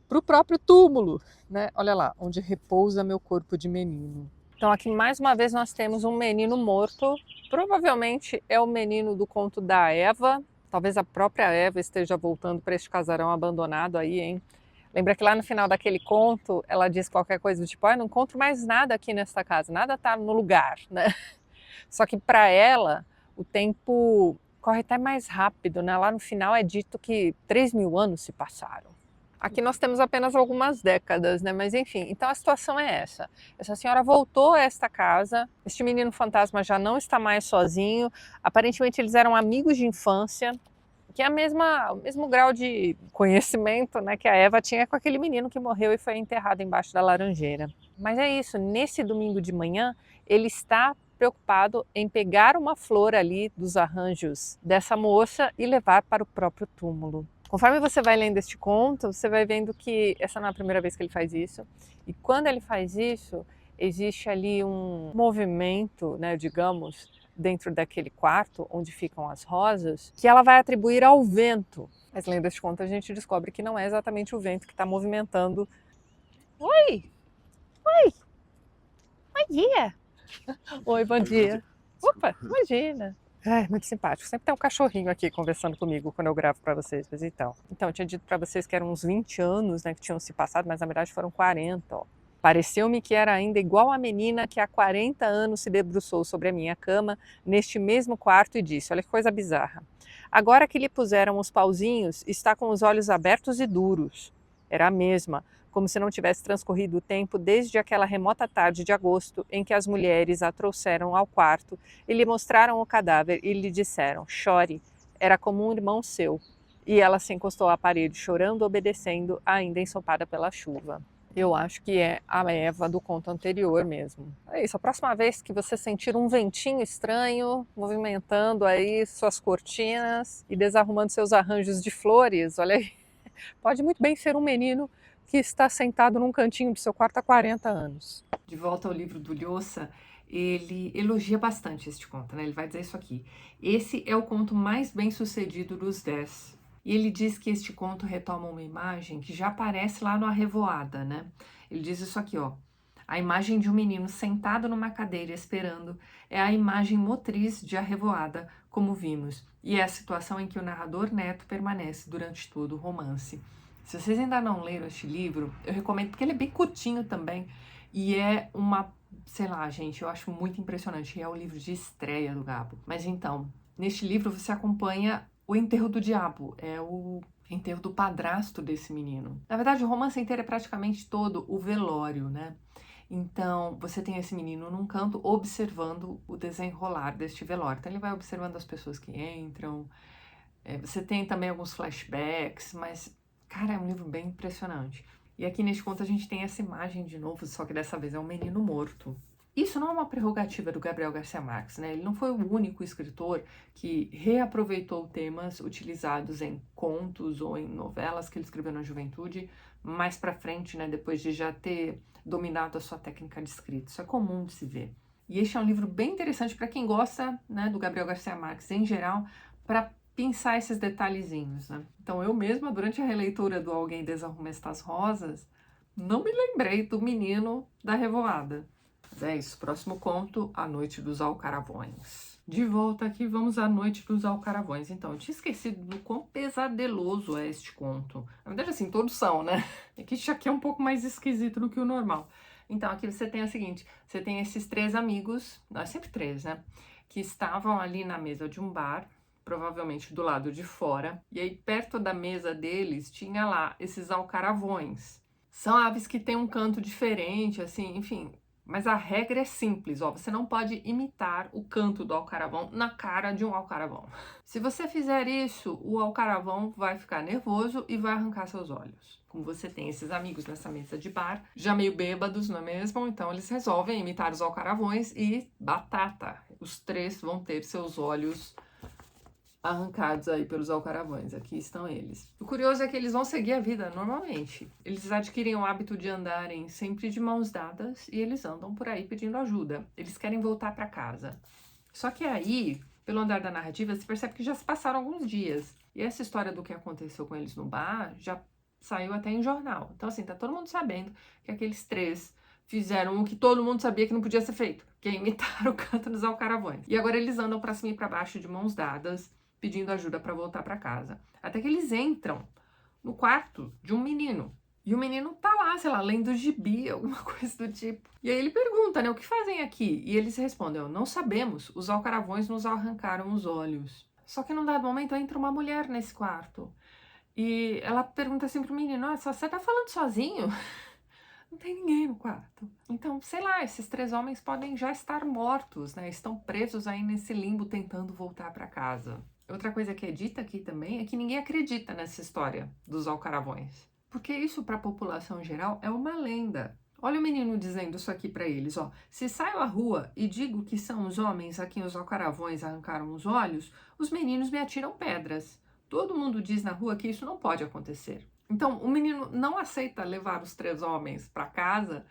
para o próprio túmulo, né? Olha lá, onde repousa meu corpo de menino. Então aqui mais uma vez nós temos um menino morto, provavelmente é o menino do conto da Eva, talvez a própria Eva esteja voltando para este casarão abandonado aí, hein? Lembra que lá no final daquele conto ela diz qualquer coisa do tipo, não encontro mais nada aqui nesta casa, nada está no lugar, né? Só que para ela o tempo corre até mais rápido, né? Lá no final é dito que 3.000 anos se passaram. Aqui nós temos apenas algumas décadas, né? Mas enfim, então a situação é essa. Essa senhora voltou a esta casa, este menino fantasma já não está mais sozinho, aparentemente eles eram amigos de infância, que é o mesmo grau de conhecimento, né, que a Eva tinha com aquele menino que morreu e foi enterrado embaixo da laranjeira. Mas é isso, nesse domingo de manhã, ele está preocupado em pegar uma flor ali dos arranjos dessa moça e levar para o próprio túmulo. Conforme você vai lendo este conto, você vai vendo que essa não é a primeira vez que ele faz isso. E quando ele faz isso, existe ali um movimento, né, digamos, dentro daquele quarto onde ficam as rosas, que ela vai atribuir ao vento. Mas lendo este conto, a gente descobre que não é exatamente o vento que está movimentando. Oi! Oi! Bom dia! Oi, bom dia! Opa, imagina! Ai, muito simpático. Sempre tem um cachorrinho aqui conversando comigo quando eu gravo pra vocês, mas então. Então, eu tinha dito pra vocês que eram uns 20 anos, né, que tinham se passado, mas na verdade foram 40, ó. Pareceu-me que era ainda igual a menina que há 40 anos se debruçou sobre a minha cama, neste mesmo quarto, e disse: olha que coisa bizarra. Agora que lhe puseram os pauzinhos, está com os olhos abertos e duros. Era a mesma, como se não tivesse transcorrido o tempo desde aquela remota tarde de agosto em que as mulheres a trouxeram ao quarto e lhe mostraram o cadáver e lhe disseram: chore, era como um irmão seu. E ela se encostou à parede, chorando, obedecendo, ainda ensopada pela chuva. Eu acho que é a Eva do conto anterior mesmo. É isso, a próxima vez que você sentir um ventinho estranho, movimentando aí suas cortinas e desarrumando seus arranjos de flores, olha aí, pode muito bem ser um menino que está sentado num cantinho do seu quarto há 40 anos. De volta ao livro do Lhosa, ele elogia bastante este conto, né? Ele vai dizer isso aqui. Esse é o conto mais bem sucedido dos 10. E ele diz que este conto retoma uma imagem que já aparece lá no A Revoada, né? Ele diz isso aqui, ó. A imagem de um menino sentado numa cadeira esperando é a imagem motriz de A Revoada, como vimos, e é a situação em que o narrador neto permanece durante todo o romance. Se vocês ainda não leram este livro, eu recomendo, porque ele é bem curtinho também, e é uma, sei lá, gente, eu acho muito impressionante. É o livro de estreia do Gabo. Mas então, neste livro você acompanha o enterro do diabo. É o enterro do padrasto desse menino. Na verdade, o romance inteiro é praticamente todo o velório, né? Então, você tem esse menino num canto observando o desenrolar deste velório. Então, ele vai observando as pessoas que entram. Você tem também alguns flashbacks, mas, cara, é um livro bem impressionante. E aqui neste conto a gente tem essa imagem de novo, só que dessa vez é um menino morto. Isso não é uma prerrogativa do Gabriel Garcia Marques, né? Ele não foi o único escritor que reaproveitou temas utilizados em contos ou em novelas que ele escreveu na juventude, mais pra frente, né? Depois de já ter dominado a sua técnica de escrita. Isso é comum de se ver. E este é um livro bem interessante para quem gosta, né, do Gabriel Garcia Marques em geral, para pensar esses detalhezinhos, né? Então eu mesma, durante a releitura do Alguém Desarruma Estas Rosas, não me lembrei do menino da Revoada. Mas é isso, próximo conto, A Noite dos Alcaravões. De volta aqui, vamos à Noite dos Alcaravões. Então, eu tinha esquecido do quão pesadeloso é este conto. Na verdade, assim, todos são, né? É que isso aqui é um pouco mais esquisito do que o normal. Então, aqui você tem o seguinte, você tem esses 3 amigos, sempre 3, né? Que estavam ali na mesa de um bar, provavelmente do lado de fora, e aí perto da mesa deles tinha lá esses alcaravões. São aves que têm um canto diferente, assim, enfim, mas a regra é simples, ó, você não pode imitar o canto do alcaravão na cara de um alcaravão. Se você fizer isso, o alcaravão vai ficar nervoso e vai arrancar seus olhos. Como você tem esses amigos nessa mesa de bar, já meio bêbados, não é mesmo? Então eles resolvem imitar os alcaravões e batata. Os 3 vão ter seus olhos arrancados aí pelos alcaravões. Aqui estão eles. O curioso é que eles vão seguir a vida normalmente. Eles adquirem o hábito de andarem sempre de mãos dadas e eles andam por aí pedindo ajuda. Eles querem voltar para casa. Só que aí, pelo andar da narrativa, se percebe que já se passaram alguns dias. E essa história do que aconteceu com eles no bar já saiu até em jornal. Então, assim, tá todo mundo sabendo que aqueles 3 fizeram o que todo mundo sabia que não podia ser feito, que é imitar o canto dos alcaravões. E agora eles andam para cima e para baixo de mãos dadas, pedindo ajuda para voltar para casa. Até que eles entram no quarto de um menino. E o menino tá lá, sei lá, lendo gibi, alguma coisa do tipo. E aí ele pergunta, né, o que fazem aqui? E eles respondem, não sabemos, os alcaravões nos arrancaram os olhos. Só que num dado momento entra uma mulher nesse quarto. E ela pergunta assim pro menino, nossa, você tá falando sozinho? Não tem ninguém no quarto. Então, sei lá, esses 3 homens podem já estar mortos, né? Estão presos aí nesse limbo tentando voltar para casa. Outra coisa que é dita aqui também é que ninguém acredita nessa história dos alcaravões. Porque isso para a população geral é uma lenda. Olha o menino dizendo isso aqui para eles, ó. Se saio à rua e digo que são os homens a quem os alcaravões arrancaram os olhos, os meninos me atiram pedras. Todo mundo diz na rua que isso não pode acontecer. Então, o menino não aceita levar os 3 homens para casa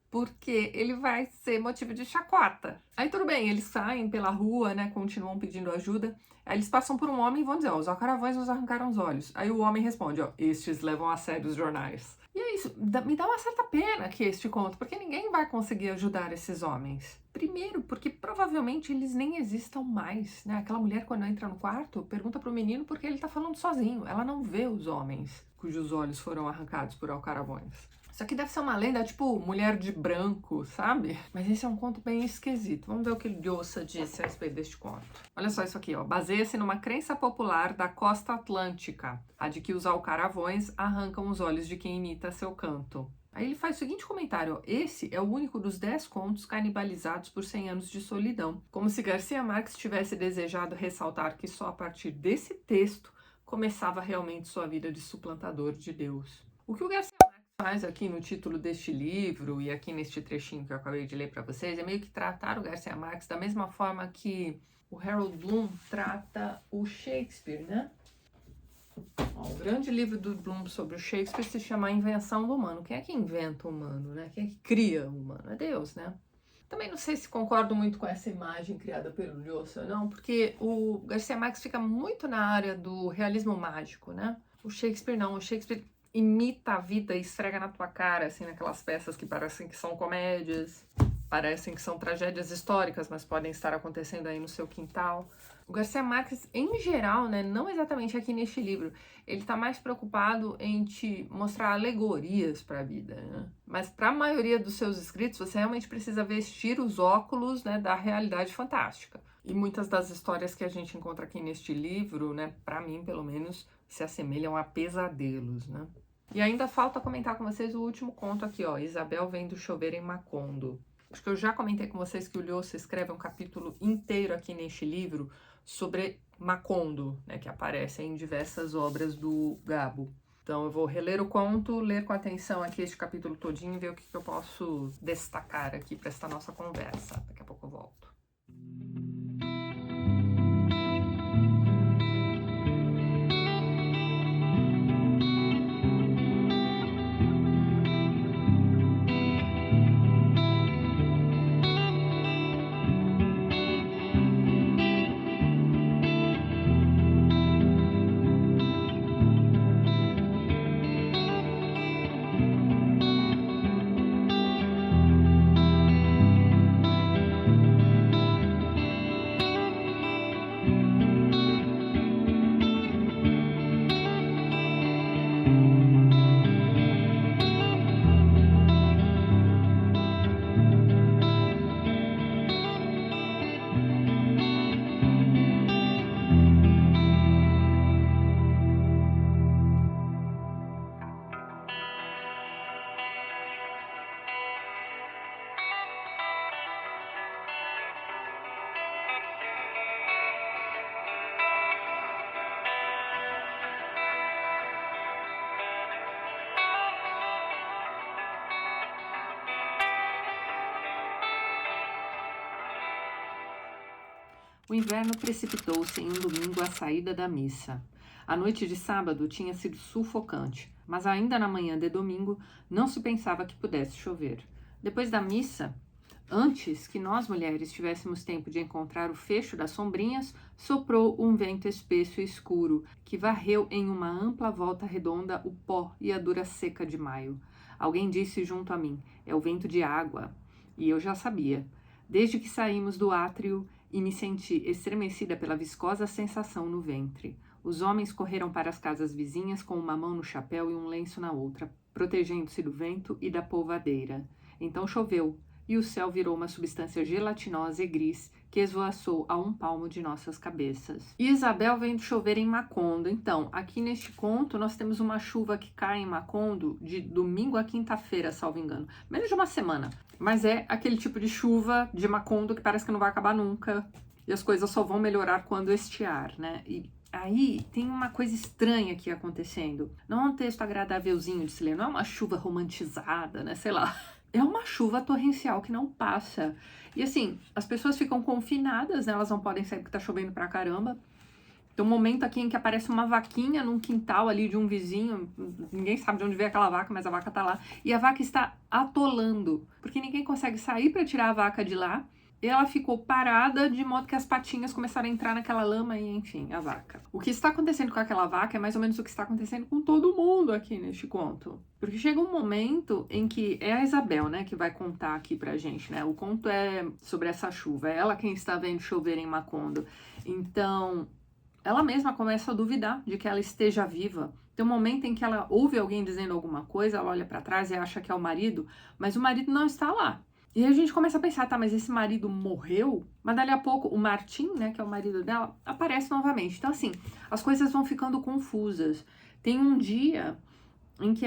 porque ele vai ser motivo de chacota. Aí tudo bem, eles saem pela rua, né, continuam pedindo ajuda. Aí eles passam por um homem e vão dizer, ó, os alcaravões nos arrancaram os olhos. Aí o homem responde, ó, estes levam a sério os jornais. E é isso, me dá uma certa pena aqui este conto, porque ninguém vai conseguir ajudar esses homens. Primeiro, porque provavelmente eles nem existam mais, né? Aquela mulher, quando entra no quarto, pergunta pro menino porque ele tá falando sozinho. Ela não vê os homens cujos olhos foram arrancados por alcaravões. Isso aqui deve ser uma lenda, tipo Mulher de Branco, sabe? Mas esse é um conto bem esquisito. Vamos ver o que Lhosa disse a respeito deste conto. Olha só isso aqui, ó. Baseia-se numa crença popular da costa atlântica, a de que os alcaravões arrancam os olhos de quem imita seu canto. Aí ele faz o seguinte comentário, ó. Esse é o único dos 10 contos canibalizados por 100 anos de solidão. Como se Garcia Marques tivesse desejado ressaltar que só a partir desse texto começava realmente sua vida de suplantador de Deus. O que o Garcia faz aqui no título deste livro e aqui neste trechinho que eu acabei de ler para vocês é meio que tratar o Garcia Marques da mesma forma que o Harold Bloom trata o Shakespeare, né? Ó, o grande livro do Bloom sobre o Shakespeare se chama A Invenção do Humano. Quem é que inventa o humano, né? Quem é que cria o humano? É Deus, né? Também não sei se concordo muito com essa imagem criada pelo Lhosa, não, porque o Garcia Marques fica muito na área do realismo mágico, né? O Shakespeare não, o Shakespeare imita a vida e esfrega na tua cara, assim, naquelas peças que parecem que são comédias, parecem que são tragédias históricas, mas podem estar acontecendo aí no seu quintal. O Garcia Marques, em geral, né, não exatamente aqui neste livro, ele tá mais preocupado em te mostrar alegorias para a vida, né? Mas para a maioria dos seus escritos, você realmente precisa vestir os óculos, né, da realidade fantástica. E muitas das histórias que a gente encontra aqui neste livro, né, para mim, pelo menos, se assemelham a pesadelos, né? E ainda falta comentar com vocês o último conto aqui, ó, Isabel vendo chover em Macondo. Acho que eu já comentei com vocês que o Lhosa escreve um capítulo inteiro aqui neste livro sobre Macondo, né, que aparece em diversas obras do Gabo. Então eu vou reler o conto, ler com atenção aqui este capítulo todinho e ver o que eu posso destacar aqui para esta nossa conversa. Daqui a pouco eu volto. O inverno precipitou-se em um domingo à saída da missa. A noite de sábado tinha sido sufocante, mas ainda na manhã de domingo não se pensava que pudesse chover. Depois da missa, antes que nós mulheres tivéssemos tempo de encontrar o fecho das sombrinhas, soprou um vento espesso e escuro que varreu em uma ampla volta redonda o pó e a dura seca de maio. Alguém disse junto a mim, é o vento de água. E eu já sabia. Desde que saímos do átrio e me senti estremecida pela viscosa sensação no ventre. Os homens correram para as casas vizinhas com uma mão no chapéu e um lenço na outra, protegendo-se do vento e da polvadeira. Então choveu, e o céu virou uma substância gelatinosa e gris que esvoaçou a um palmo de nossas cabeças. E Isabel vendo chover em Macondo. Então, aqui neste conto, nós temos uma chuva que cai em Macondo de domingo a quinta-feira, salvo engano. Menos de uma semana. Mas é aquele tipo de chuva de Macondo que parece que não vai acabar nunca. E as coisas só vão melhorar quando estiar, né? E aí tem uma coisa estranha aqui acontecendo. Não é um texto agradávelzinho de se ler, não é uma chuva romantizada, né? Sei lá. É uma chuva torrencial que não passa. E assim, as pessoas ficam confinadas, né? Elas não podem sair porque tá chovendo pra caramba. Tem um momento aqui em que aparece uma vaquinha num quintal ali de um vizinho, ninguém sabe de onde veio aquela vaca, mas a vaca tá lá, e a vaca está atolando, porque ninguém consegue sair para tirar a vaca de lá, e ela ficou parada de modo que as patinhas começaram a entrar naquela lama e, enfim, a vaca. O que está acontecendo com aquela vaca é mais ou menos o que está acontecendo com todo mundo aqui neste conto. Porque chega um momento em que é a Isabel, né, que vai contar aqui pra gente, né? O conto é sobre essa chuva, é ela quem está vendo chover em Macondo. Então, ela mesma começa a duvidar de que ela esteja viva. Tem um momento em que ela ouve alguém dizendo alguma coisa, ela olha para trás e acha que é o marido, mas o marido não está lá. E aí a gente começa a pensar, tá, mas esse marido morreu? Mas dali a pouco o Martim, né, que é o marido dela, aparece novamente. Então assim, as coisas vão ficando confusas. Tem um dia em que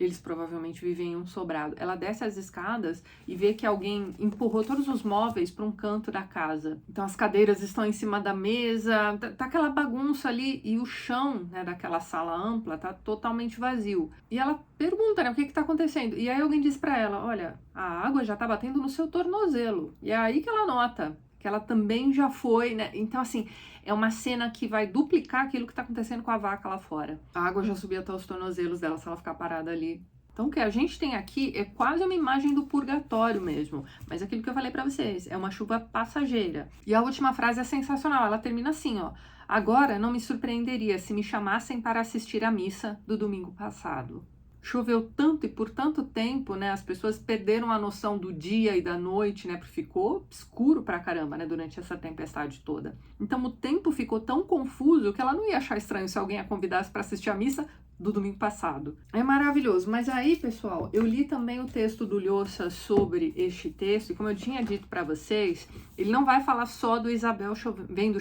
eles provavelmente vivem em um sobrado, ela desce as escadas e vê que alguém empurrou todos os móveis para um canto da casa. Então as cadeiras estão em cima da mesa, tá aquela bagunça ali e o chão, né, daquela sala ampla tá totalmente vazio. E ela pergunta, né, o que tá acontecendo? E aí alguém diz para ela, olha, a água já tá batendo no seu tornozelo. E é aí que ela nota que ela também já foi, né? Então assim, é uma cena que vai duplicar aquilo que tá acontecendo com a vaca lá fora. A água já subiu até os tornozelos dela se ela ficar parada ali. Então o que a gente tem aqui é quase uma imagem do purgatório mesmo. Mas aquilo que eu falei pra vocês, é uma chuva passageira. E a última frase é sensacional, ela termina assim, ó. Agora não me surpreenderia se me chamassem para assistir à missa do domingo passado. Choveu tanto e por tanto tempo, né, as pessoas perderam a noção do dia e da noite, né, porque ficou escuro pra caramba, né, durante essa tempestade toda. Então o tempo ficou tão confuso que ela não ia achar estranho se alguém a convidasse para assistir a missa do domingo passado. É maravilhoso, mas aí, pessoal, eu li também o texto do Lhosa sobre este texto, e como eu tinha dito para vocês, ele não vai falar só do Isabel chovendo,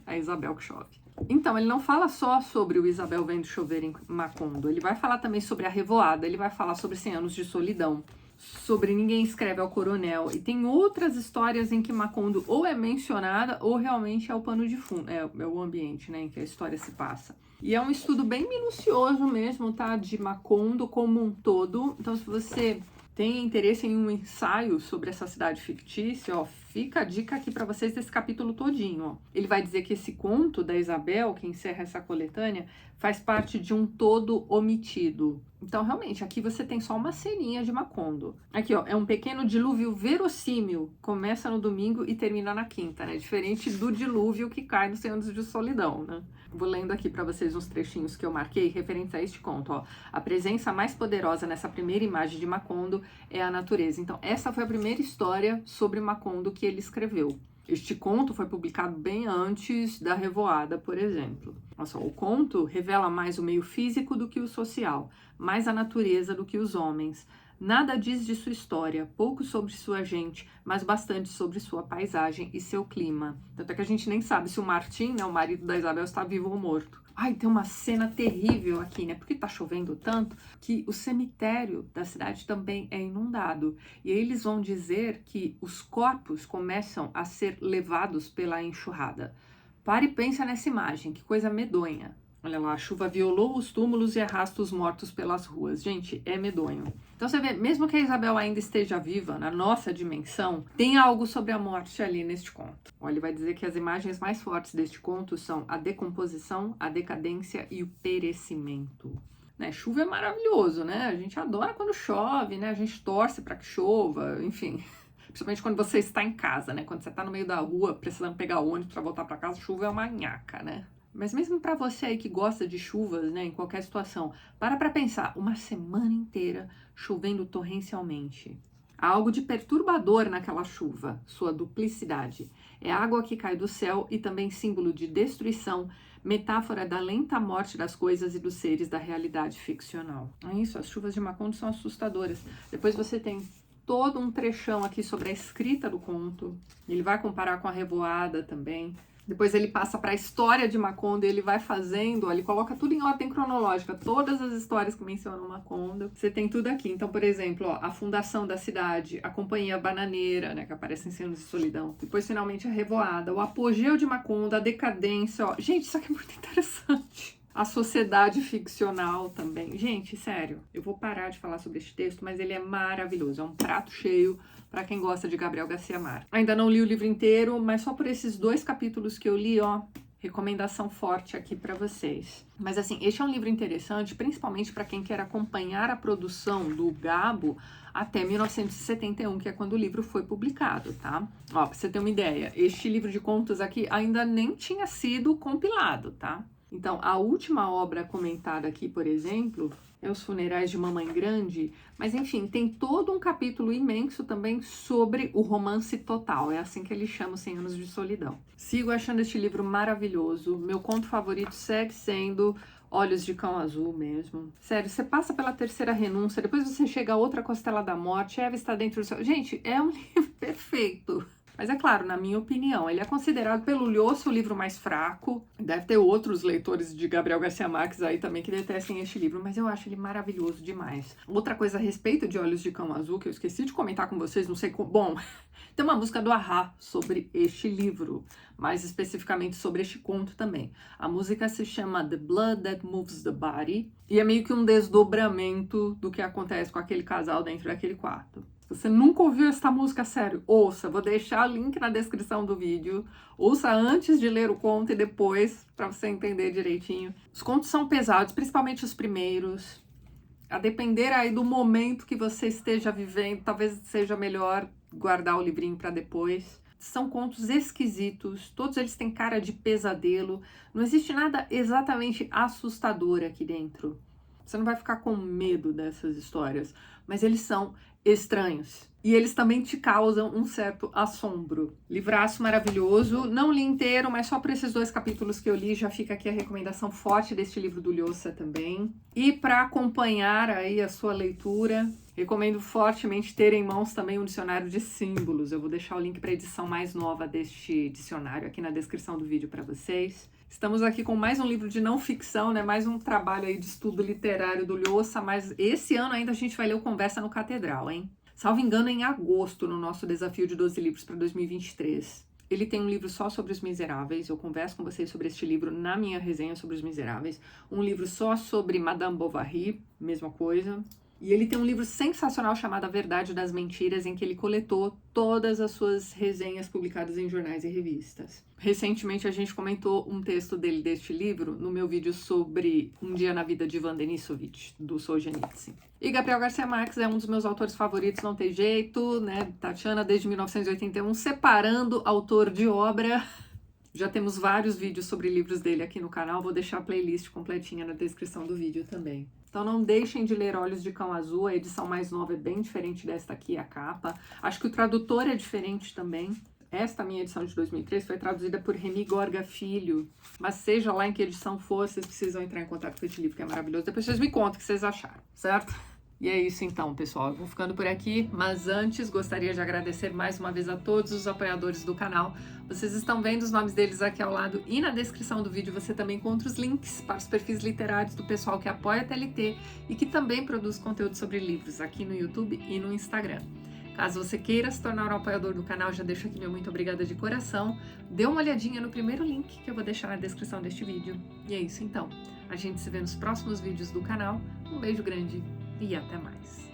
a Isabel que chove. Então, ele não fala só sobre o Isabel vendo chover em Macondo, ele vai falar também sobre a Revoada, ele vai falar sobre 100 anos de solidão, sobre Ninguém Escreve ao Coronel, e tem outras histórias em que Macondo ou é mencionada ou realmente é o pano de fundo, é o ambiente, né, em que a história se passa. E é um estudo bem minucioso mesmo, tá, de Macondo como um todo. Então, se você tem interesse em um ensaio sobre essa cidade fictícia, ó, fica a dica aqui para vocês desse capítulo todinho, ó. Ele vai dizer que esse conto da Isabel, que encerra essa coletânea, faz parte de um todo omitido. Então, realmente, aqui você tem só uma ceninha de Macondo. Aqui, ó, é um pequeno dilúvio verossímil. Começa no domingo e termina na quinta, né? Diferente do dilúvio que cai nos 100 anos de solidão, né? Vou lendo aqui para vocês uns trechinhos que eu marquei referentes a este conto, ó. A presença mais poderosa nessa primeira imagem de Macondo é a natureza. Então, essa foi a primeira história sobre Macondo que ele escreveu. Este conto foi publicado bem antes da Revoada, por exemplo. Nossa, o conto revela mais o meio físico do que o social, mais a natureza do que os homens. Nada diz de sua história, pouco sobre sua gente, mas bastante sobre sua paisagem e seu clima. Tanto é que a gente nem sabe se o Martim, né, o marido da Isabel, está vivo ou morto. Ai, tem uma cena terrível aqui, né? Porque tá chovendo tanto que o cemitério da cidade também é inundado. E aí eles vão dizer que os corpos começam a ser levados pela enxurrada. Pare e pensa nessa imagem, que coisa medonha. Olha lá, a chuva violou os túmulos e arrasta os mortos pelas ruas. Gente, é medonho. Então você vê, mesmo que a Isabel ainda esteja viva, na nossa dimensão, tem algo sobre a morte ali neste conto. Olha, ele vai dizer que as imagens mais fortes deste conto são a decomposição, a decadência e o perecimento. Né? Chuva é maravilhoso, né? A gente adora quando chove, né? A gente torce para que chova, enfim. Principalmente quando você está em casa, né? Quando você está no meio da rua, precisando pegar ônibus para voltar para casa, chuva é uma nhaca, né? Mas mesmo para você aí que gosta de chuvas, né, em qualquer situação, para pensar, uma semana inteira chovendo torrencialmente. Há algo de perturbador naquela chuva, sua duplicidade. É água que cai do céu e também símbolo de destruição, metáfora da lenta morte das coisas e dos seres da realidade ficcional. É isso, as chuvas de Macondo são assustadoras. Depois você tem todo um trechão aqui sobre a escrita do conto. Ele vai comparar com a Revoada também. Depois ele passa para a história de Macondo, ele vai fazendo, ele coloca tudo em ordem cronológica, todas as histórias que mencionam Macondo, você tem tudo aqui. Então, por exemplo, ó, a fundação da cidade, a companhia bananeira, né, que aparece em 100 anos de solidão. Depois, finalmente, a Revoada, o apogeu de Macondo, a decadência, ó. Gente, isso aqui é muito interessante. A sociedade ficcional também. Gente, sério, eu vou parar de falar sobre este texto, mas ele é maravilhoso. É um prato cheio para quem gosta de Gabriel Garcia Marques. Ainda não li o livro inteiro, mas só por esses 2 capítulos que eu li, ó, recomendação forte aqui para vocês. Mas assim, este é um livro interessante, principalmente para quem quer acompanhar a produção do Gabo até 1971, que é quando o livro foi publicado, tá? Ó, pra você ter uma ideia, este livro de contos aqui ainda nem tinha sido compilado, tá? Então, a última obra comentada aqui, por exemplo, é Os Funerais de Mamãe Grande, mas enfim, tem todo um capítulo imenso também sobre o romance total, é assim que ele chama os 100 Anos de Solidão. Sigo achando este livro maravilhoso, meu conto favorito segue sendo Olhos de Cão Azul mesmo. Sério, você passa pela terceira renúncia, depois você chega a outra costela da morte, Eva está dentro do céu. Gente, é um livro perfeito. Mas é claro, na minha opinião, ele é considerado pelo Lhosa o livro mais fraco. Deve ter outros leitores de Gabriel Garcia Marques aí também que detestem este livro, mas eu acho ele maravilhoso demais. Outra coisa a respeito de Olhos de Cão Azul, que eu esqueci de comentar com vocês, não sei como... Bom, tem uma música do A-ha sobre este livro, mais especificamente sobre este conto também. A música se chama The Blood That Moves the Body, e é meio que um desdobramento do que acontece com aquele casal dentro daquele quarto. Se você nunca ouviu essa música, sério, ouça. Vou deixar o link na descrição do vídeo. Ouça antes de ler o conto e depois, para você entender direitinho. Os contos são pesados, principalmente os primeiros. A depender aí do momento que você esteja vivendo, talvez seja melhor guardar o livrinho para depois. São contos esquisitos, todos eles têm cara de pesadelo. Não existe nada exatamente assustador aqui dentro. Você não vai ficar com medo dessas histórias, mas eles são estranhos. E eles também te causam um certo assombro. Livraço maravilhoso, não li inteiro, mas só por esses 2 capítulos que eu li, já fica aqui a recomendação forte deste livro do Lhosa também. E para acompanhar aí a sua leitura, recomendo fortemente ter em mãos também um dicionário de símbolos. Eu vou deixar o link para a edição mais nova deste dicionário aqui na descrição do vídeo para vocês. Estamos aqui com mais um livro de não ficção, né? Mais um trabalho aí de estudo literário do Lhosa, mas esse ano ainda a gente vai ler o Conversa no Catedral, hein? Salvo engano, em agosto, no nosso desafio de 12 livros para 2023. Ele tem um livro só sobre Os Miseráveis, eu converso com vocês sobre este livro na minha resenha sobre Os Miseráveis. Um livro só sobre Madame Bovary, mesma coisa. E ele tem um livro sensacional chamado A Verdade das Mentiras, em que ele coletou todas as suas resenhas publicadas em jornais e revistas. Recentemente a gente comentou um texto dele deste livro no meu vídeo sobre Um Dia na Vida de Ivan Denisovich, do Solzhenitsyn. E Gabriel Garcia Marques é um dos meus autores favoritos, não tem jeito, né? Tatiana desde 1981, separando autor de obra. Já temos vários vídeos sobre livros dele aqui no canal, vou deixar a playlist completinha na descrição do vídeo também. Então não deixem de ler Olhos de Cão Azul, a edição mais nova é bem diferente desta aqui, a capa. Acho que o tradutor é diferente também. Esta minha edição de 2003 foi traduzida por Remy Gorga Filho, mas seja lá em que edição for, vocês precisam entrar em contato com esse livro, que é maravilhoso. Depois vocês me contam o que vocês acharam, certo? E é isso então, pessoal. Eu vou ficando por aqui, mas antes gostaria de agradecer mais uma vez a todos os apoiadores do canal. Vocês estão vendo os nomes deles aqui ao lado e na descrição do vídeo você também encontra os links para os perfis literários do pessoal que apoia a TLT e que também produz conteúdo sobre livros aqui no YouTube e no Instagram. Caso você queira se tornar um apoiador do canal, já deixo aqui meu muito obrigada de coração. Dê uma olhadinha no primeiro link que eu vou deixar na descrição deste vídeo. E é isso então. A gente se vê nos próximos vídeos do canal. Um beijo grande e até mais.